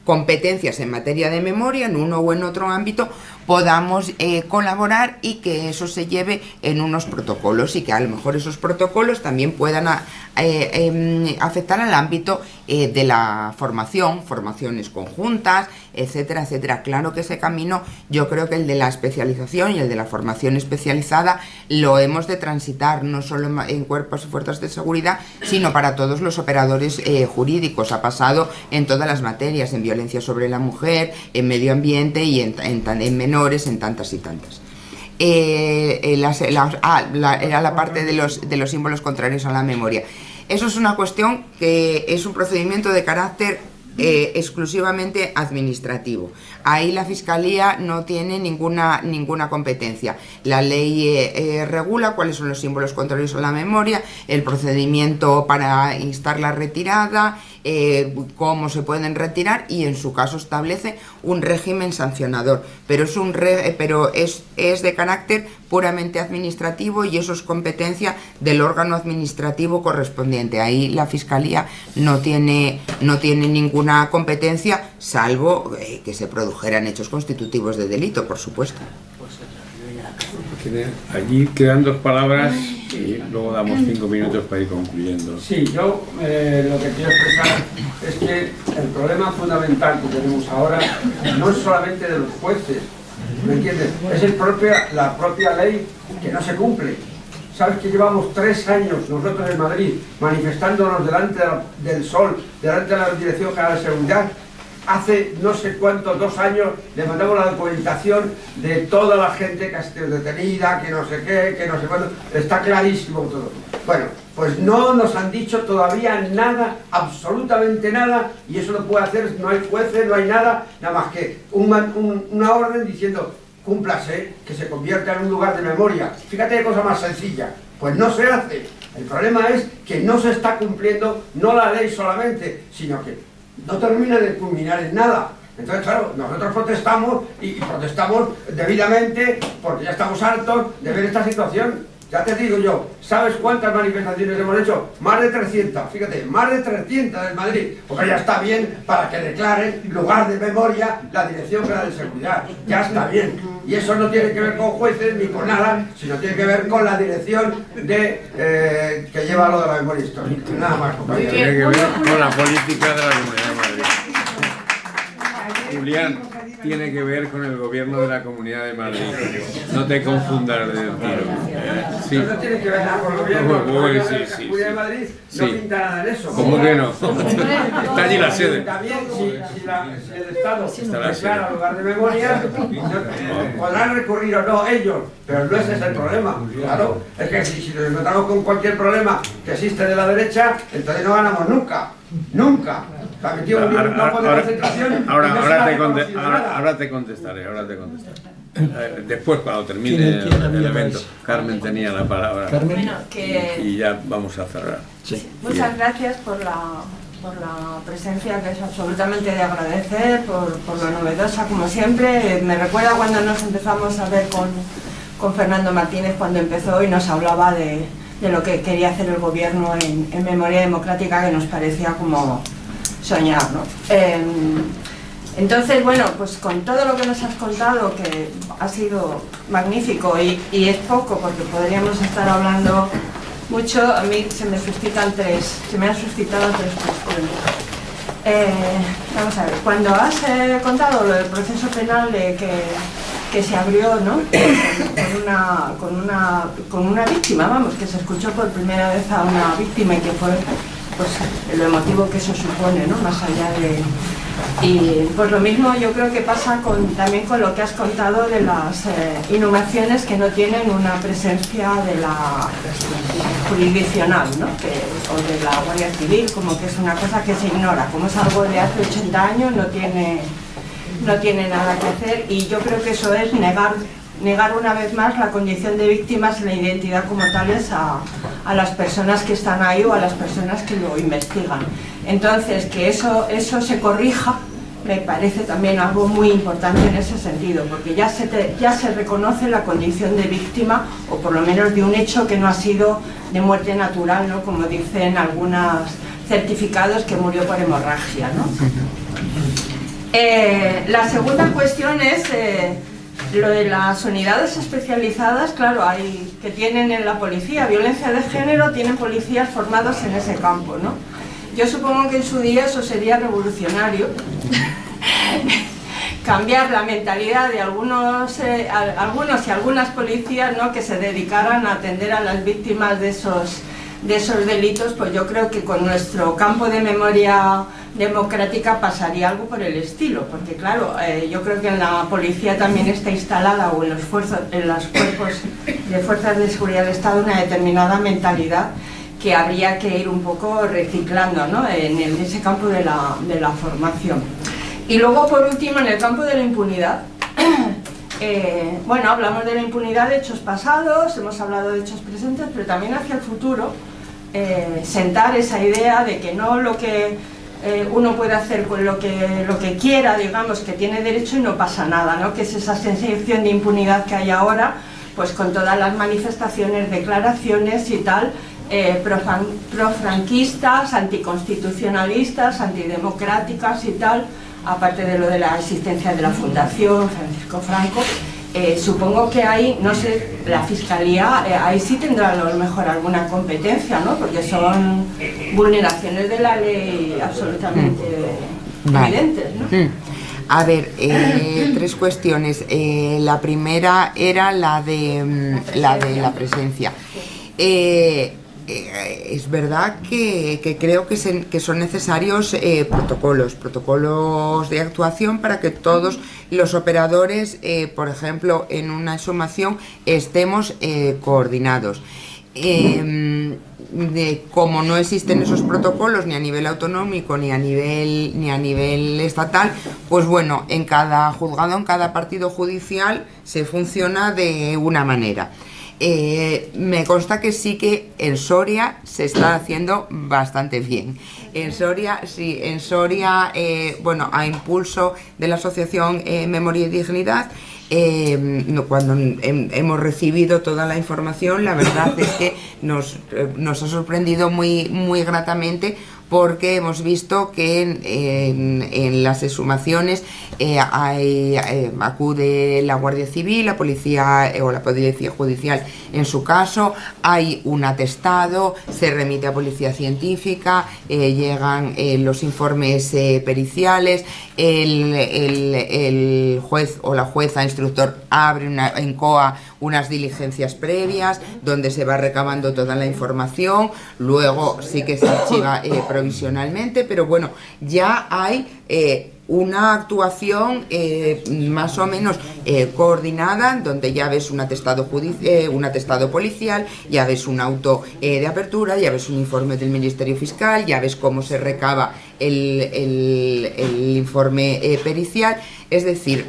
competencias en materia de memoria, en uno o en otro ámbito, podamos colaborar y que eso se lleve en unos protocolos y que a lo mejor esos protocolos también puedan afectar al ámbito de la formaciones conjuntas, etcétera, etcétera. Claro que ese camino, yo creo que el de la especialización y el de la formación especializada lo hemos de transitar, no solo en cuerpos y fuerzas de seguridad, sino para todos los operadores jurídicos. Ha pasado en todas las materias, en violencia sobre la mujer, en medio ambiente y en menores, en tantas y tantas. Era la parte de los símbolos contrarios a la memoria. Eso es una cuestión que es un procedimiento de carácter exclusivamente administrativo. Ahí la Fiscalía no tiene ninguna competencia. La ley regula cuáles son los símbolos contrarios a la memoria, el procedimiento para instar la retirada, cómo se pueden retirar, y en su caso establece un régimen sancionador, pero es de carácter puramente administrativo, y eso es competencia del órgano administrativo correspondiente. Ahí la Fiscalía no tiene ninguna competencia, salvo que se produjeran hechos constitutivos de delito, por supuesto. Allí quedan 2 palabras y luego damos 5 minutos para ir concluyendo. Sí, yo lo que quiero expresar es que el problema fundamental que tenemos ahora no es solamente de los jueces, ¿me entiendes? Es la propia ley que no se cumple. ¿Sabes que llevamos 3 años nosotros en Madrid manifestándonos delante del Sol, delante de la Dirección General de Seguridad? Hace no sé cuántos, 2 años, le mandamos la documentación de toda la gente que ha sido detenida, que no sé qué, que no sé cuándo. Está clarísimo todo. Bueno, pues no nos han dicho todavía nada, absolutamente nada, y eso lo puede hacer, no hay jueces, no hay nada, nada más que una orden diciendo: cúmplase, que se convierta en un lugar de memoria. Fíjate qué cosa más sencilla. Pues no se hace. El problema es que no se está cumpliendo, no la ley solamente, sino que no termina de culminar en nada. Entonces, claro, nosotros protestamos, y protestamos debidamente, porque ya estamos hartos de ver esta situación. Ya te digo yo, ¿sabes cuántas manifestaciones hemos hecho? Más de 300, fíjate, más de 300 en Madrid, porque ya está bien para que declaren lugar de memoria la Dirección General de Seguridad, ya está bien. Y eso no tiene que ver con jueces ni con nada, sino tiene que ver con la dirección que lleva lo de la memoria histórica. Nada más, compañero. Tiene que ver con la política de la Comunidad de Madrid. Julián, tiene que ver con el gobierno de la Comunidad de Madrid. No te confundas del tiro. Sí. No tiene que ver nada con el gobierno. Sí. La Comunidad de Madrid no pinta nada de eso. ¿Cómo que no? Está allí la sede. También, si el Estado declara lugar de memoria, podrán recurrir o no ellos, pero no ese es el problema. Claro, es que si nos encontramos con cualquier problema que existe de la derecha, entonces no ganamos nunca. Nunca. Ahora te contestaré. Después, cuando termine el evento. Carmen tenía la palabra. Carmen. Y ya vamos a cerrar. Sí. Muchas gracias por la presencia, que es absolutamente de agradecer, por lo novedosa, como siempre. Me recuerda cuando nos empezamos a ver con Fernando Martínez, cuando empezó y nos hablaba de lo que quería hacer el gobierno en memoria democrática, que nos parecía como soñar, ¿no? Entonces, bueno, pues con todo lo que nos has contado, que ha sido magnífico y es poco, porque podríamos estar hablando mucho, a mí se me han suscitado 3 cuestiones. Vamos a ver, cuando has contado lo del proceso penal que se abrió, ¿no? con una víctima, vamos, que se escuchó por primera vez a una víctima, y que fue pues lo emotivo que eso supone, ¿no? Más allá de... Y pues lo mismo yo creo que pasa también con lo que has contado de las inhumaciones que no tienen una presencia de la jurisdiccional, ¿no? O de la Guardia Civil, como que es una cosa que se ignora, como es algo de hace 80 años, no tiene nada que hacer, y yo creo que eso es negar una vez más la condición de víctimas y la identidad como tales a las personas que están ahí o a las personas que lo investigan. Entonces, que eso se corrija me parece también algo muy importante en ese sentido, porque ya se reconoce la condición de víctima, o por lo menos de un hecho que no ha sido de muerte natural, ¿no? Como dicen algunos certificados, que murió por hemorragia, ¿no? La segunda cuestión es lo de las unidades especializadas. Claro, que tienen en la policía violencia de género, tienen policías formados en ese campo, ¿no? Yo supongo que en su día eso sería revolucionario, cambiar la mentalidad de algunos y algunas policías, ¿no?, que se dedicaran a atender a las víctimas de esos delitos, pues yo creo que con nuestro campo de memoria democrática pasaría algo por el estilo, porque claro, yo creo que en la policía también está instalada, o en los cuerpos de fuerzas de seguridad del Estado, una determinada mentalidad que habría que ir un poco reciclando, ¿no?, en ese campo de la formación. Y luego, por último, en el campo de la impunidad, bueno, hablamos de la impunidad de hechos pasados, hemos hablado de hechos presentes, pero también hacia el futuro, sentar esa idea de que no lo que uno puede hacer con lo que quiera, digamos, que tiene derecho y no pasa nada, ¿no?, que es esa sensación de impunidad que hay ahora, pues con todas las manifestaciones, declaraciones y tal, profranquistas, anticonstitucionalistas, antidemocráticas y tal, aparte de lo de la existencia de la Fundación Francisco Franco. Supongo que ahí, no sé, la Fiscalía ahí sí tendrá a lo mejor alguna competencia, ¿no?, porque son vulneraciones de la ley absolutamente evidentes, ¿no? A ver, tres cuestiones. La primera era la de la presencia. Es verdad que creo que son necesarios protocolos de actuación para que todos los operadores, por ejemplo, en una exhumación, estemos coordinados. Como no existen esos protocolos ni a nivel autonómico ni a nivel estatal, pues bueno, en cada juzgado, en cada partido judicial se funciona de una manera. Me consta que sí, que en Soria se está haciendo bastante bien. En Soria, sí, en Soria, bueno, a impulso de la asociación Memoria y Dignidad, cuando hemos recibido toda la información, la verdad es que nos ha sorprendido muy gratamente, porque hemos visto que en las exhumaciones acude la Guardia Civil, la policía o la policía judicial en su caso, hay un atestado, se remite a policía científica, llegan los informes periciales, el juez o la jueza instructor abre en COA unas diligencias previas donde se va recabando toda la información, luego sí que se archiva provisionalmente, pero bueno, ya hay una actuación más o menos coordinada, donde ya ves un atestado policial, ya ves un auto de apertura, ya ves un informe del Ministerio Fiscal, ya ves cómo se recaba el informe pericial. Es decir,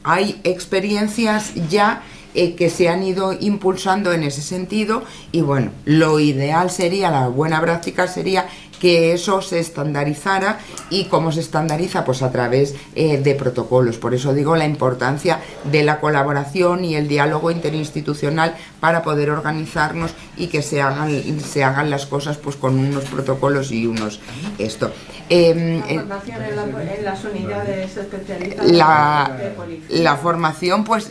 hay experiencias ya que se han ido impulsando en ese sentido, y bueno, lo ideal sería, la buena práctica sería que eso se estandarizara. ¿Y cómo se estandariza? Pues a través de protocolos. Por eso digo la importancia de la colaboración y el diálogo interinstitucional para poder organizarnos y que se hagan las cosas pues con unos protocolos y unos esto. La formación en las unidades especializadas de policía. La formación pues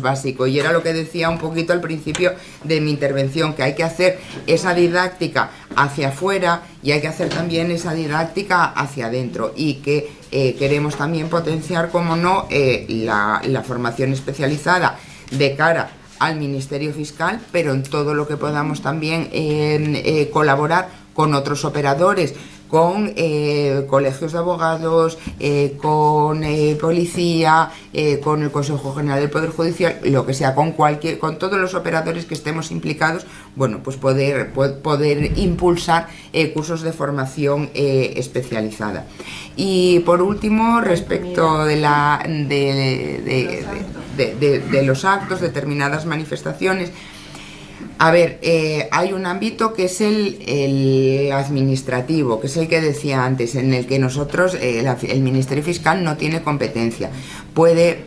básico, y era lo que decía un poquito al principio de mi intervención, que hay que hacer esa didáctica hacia afuera y hay que hacer también esa didáctica hacia adentro, y que queremos también potenciar, como no, la formación especializada de cara al Ministerio Fiscal, pero en todo lo que podamos también colaborar con otros operadores, con colegios de abogados, con policía, con el Consejo General del Poder Judicial, lo que sea, con todos los operadores que estemos implicados, bueno, pues poder impulsar cursos de formación especializada. Y por último, respecto de los actos, determinadas manifestaciones. A ver, hay un ámbito que es el administrativo, que es el que decía antes, en el que nosotros, el Ministerio Fiscal no tiene competencia. Puede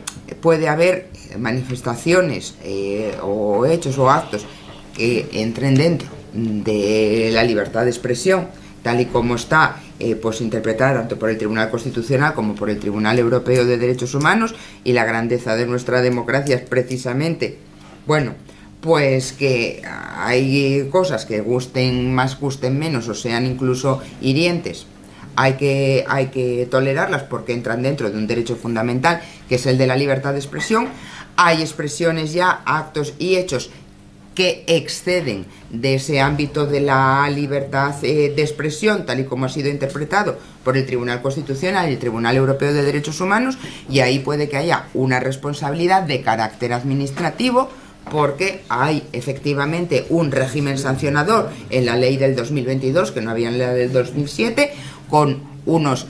haber manifestaciones o hechos o actos que entren dentro de la libertad de expresión, tal y como está pues interpretada tanto por el Tribunal Constitucional como por el Tribunal Europeo de Derechos Humanos, y la grandeza de nuestra democracia es precisamente, bueno, pues que hay cosas que gusten más, gusten menos, o sean incluso hirientes hay que tolerarlas porque entran dentro de un derecho fundamental, que es el de la libertad de expresión. Hay expresiones ya, actos y hechos que exceden de ese ámbito de la libertad de expresión, tal y como ha sido interpretado por el Tribunal Constitucional y el Tribunal Europeo de Derechos Humanos, y ahí puede que haya una responsabilidad de carácter administrativo, porque hay efectivamente un régimen sancionador en la ley del 2022, que no había en la del 2007, con unos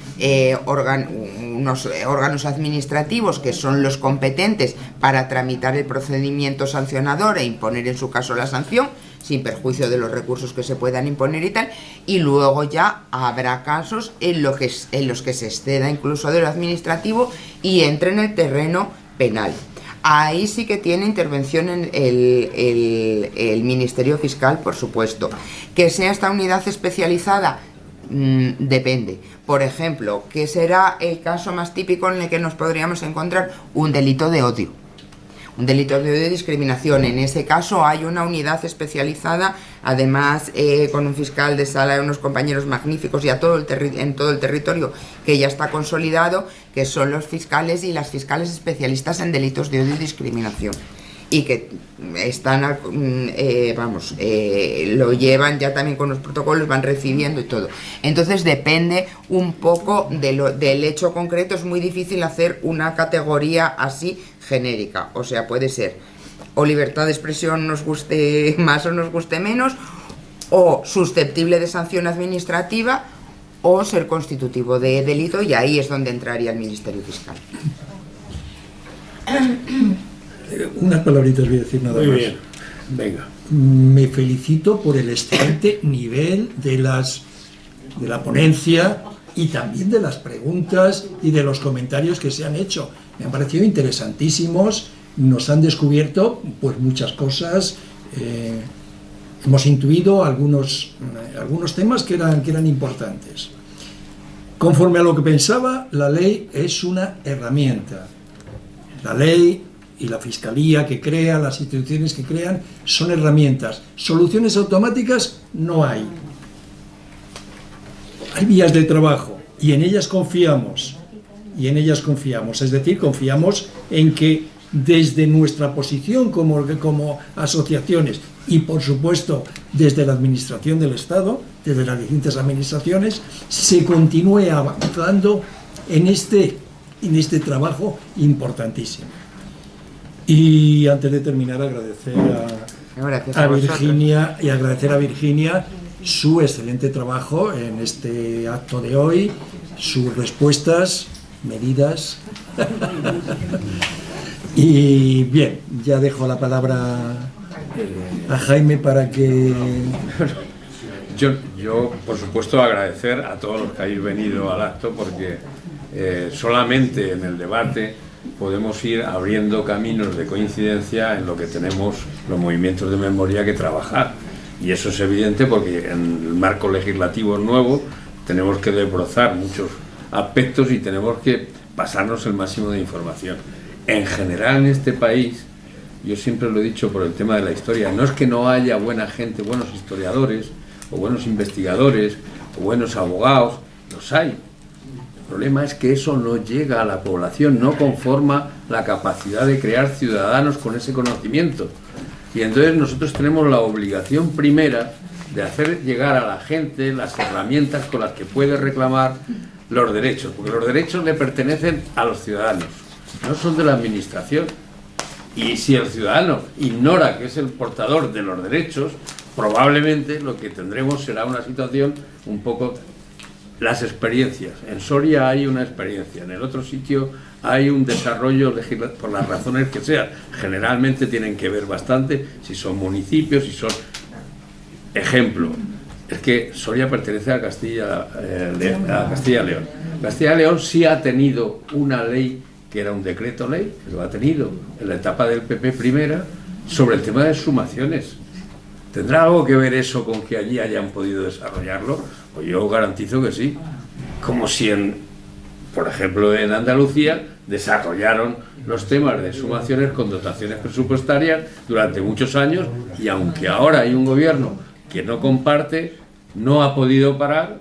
órganos administrativos que son los competentes para tramitar el procedimiento sancionador e imponer en su caso la sanción, sin perjuicio de los recursos que se puedan imponer y tal, y luego ya habrá casos en los que se exceda incluso de lo administrativo y entre en el terreno penal. Ahí sí que tiene intervención en el Ministerio Fiscal, por supuesto. Que sea esta unidad especializada, depende. Por ejemplo, ¿qué será el caso más típico en el que nos podríamos encontrar? Un delito de odio. Un delito de odio y discriminación. En ese caso hay una unidad especializada, además con un fiscal de sala y unos compañeros magníficos y en todo el territorio, que ya está consolidado, que son los fiscales y las fiscales especialistas en delitos de odio y discriminación, y que están, lo llevan ya también con los protocolos, van recibiendo y todo. Entonces depende un poco del hecho concreto. Es muy difícil hacer una categoría así genérica, o sea, puede ser o libertad de expresión nos guste más o nos guste menos, o susceptible de sanción administrativa, o ser constitutivo de delito, y ahí es donde entraría el Ministerio Fiscal. Unas palabritas voy a decir nada más. Muy bien, venga. Me felicito por el excelente nivel de la ponencia y también de las preguntas y de los comentarios que se han hecho. Me han parecido interesantísimos, nos han descubierto pues muchas cosas, hemos intuido algunos temas que eran importantes. Conforme a lo que pensaba, la ley es una herramienta. La ley y la Fiscalía que crea, las instituciones que crean, son herramientas. Soluciones automáticas no hay. Hay vías de trabajo y en ellas confiamos. Es decir, confiamos en que desde nuestra posición como asociaciones y, por supuesto, desde la Administración del Estado, desde las distintas administraciones, se continúe avanzando en este trabajo importantísimo. Y antes de terminar, agradecer a Virginia y agradecer a Virginia su excelente trabajo en este acto de hoy, sus respuestas medidas. Y bien, ya dejo la palabra a Jaime para que... Yo, por supuesto, agradecer a todos los que habéis venido al acto, porque solamente en el debate podemos ir abriendo caminos de coincidencia en lo que tenemos los movimientos de memoria que trabajar. Y eso es evidente porque en el marco legislativo nuevo tenemos que desbrozar muchos aspectos y tenemos que pasarnos el máximo de información. En general en este país, yo siempre lo he dicho por el tema de la historia, no es que no haya buena gente, buenos historiadores o buenos investigadores o buenos abogados, los hay. El problema es que eso no llega a la población, no conforma la capacidad de crear ciudadanos con ese conocimiento. Y entonces nosotros tenemos la obligación primera de hacer llegar a la gente las herramientas con las que puede reclamar los derechos, porque los derechos le pertenecen a los ciudadanos, no son de la administración. Y si el ciudadano ignora que es el portador de los derechos, probablemente lo que tendremos será una situación un poco... Las experiencias. En Soria hay una experiencia, en el otro sitio hay un desarrollo por las razones que sean. Generalmente tienen que ver bastante si son municipios, si son... Ejemplo, es que Soria pertenece a Castilla y León. Castilla y León sí ha tenido una ley que era un decreto ley, que lo ha tenido en la etapa del PP primera, sobre el tema de exhumaciones. ¿Tendrá algo que ver eso con que allí hayan podido desarrollarlo? Pues yo garantizo que sí. Como si, por ejemplo, en Andalucía desarrollaron los temas de exhumaciones con dotaciones presupuestarias durante muchos años, y aunque ahora hay un gobierno que no comparte, no ha podido parar,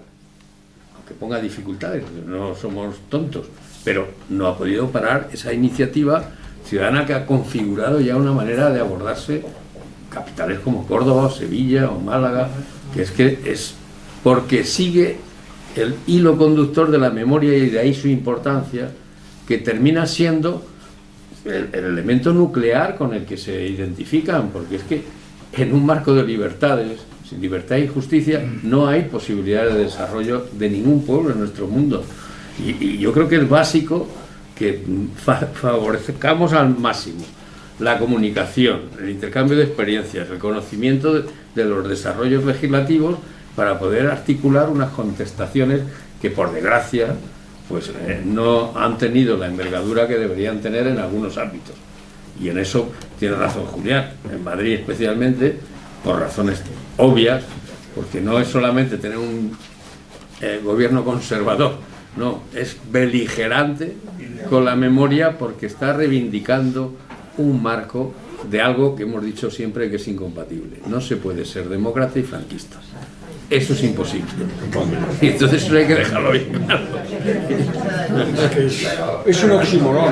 que ponga dificultades, no somos tontos, pero no ha podido parar esa iniciativa ciudadana que ha configurado ya una manera de abordarse capitales como Córdoba, Sevilla o Málaga, que es porque sigue el hilo conductor de la memoria y de ahí su importancia, que termina siendo el elemento nuclear con el que se identifican, porque es que en un marco de libertades, sin libertad y justicia, no hay posibilidad de desarrollo de ningún pueblo en nuestro mundo. Y yo creo que es básico que favorezcamos al máximo la comunicación, el intercambio de experiencias, el conocimiento de los desarrollos legislativos para poder articular unas contestaciones que, por desgracia, pues no han tenido la envergadura que deberían tener en algunos ámbitos. Y en eso tiene razón Julián, en Madrid especialmente, por razones obvias, porque no es solamente tener un gobierno conservador, no, es beligerante con la memoria porque está reivindicando un marco de algo que hemos dicho siempre que es incompatible. No se puede ser demócrata y franquista. Eso es imposible. Y entonces eso hay que dejarlo bien claro. Es un oxímoron.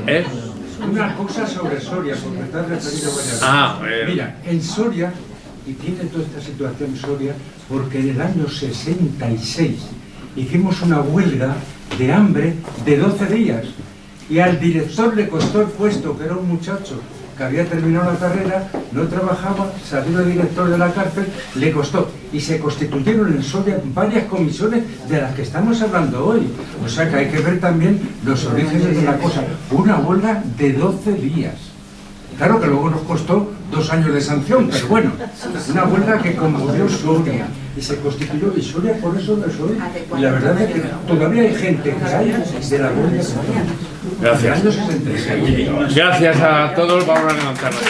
¿Eh? Una cosa sobre Soria, porque estás referido a varias. Mira, en Soria, y tiene toda esta situación Soria, porque en el año 66 hicimos una huelga de hambre de 12 días y al director le costó el puesto, que era un muchacho que había terminado la carrera, no trabajaba, salió de director de la cárcel, le costó, y se constituyeron en Soria varias comisiones de las que estamos hablando hoy. O sea que hay que ver también los orígenes de la cosa. Una huelga de 12 días. Claro que luego nos costó 2 años de sanción, pero bueno, una huelga que conmovió Soria y se constituyó, y Soria por eso no es hoy. Y la verdad es que todavía hay gente que hay de la huelga de Soria. Gracias. Del año 66. Gracias a todos, vamos a levantarnos.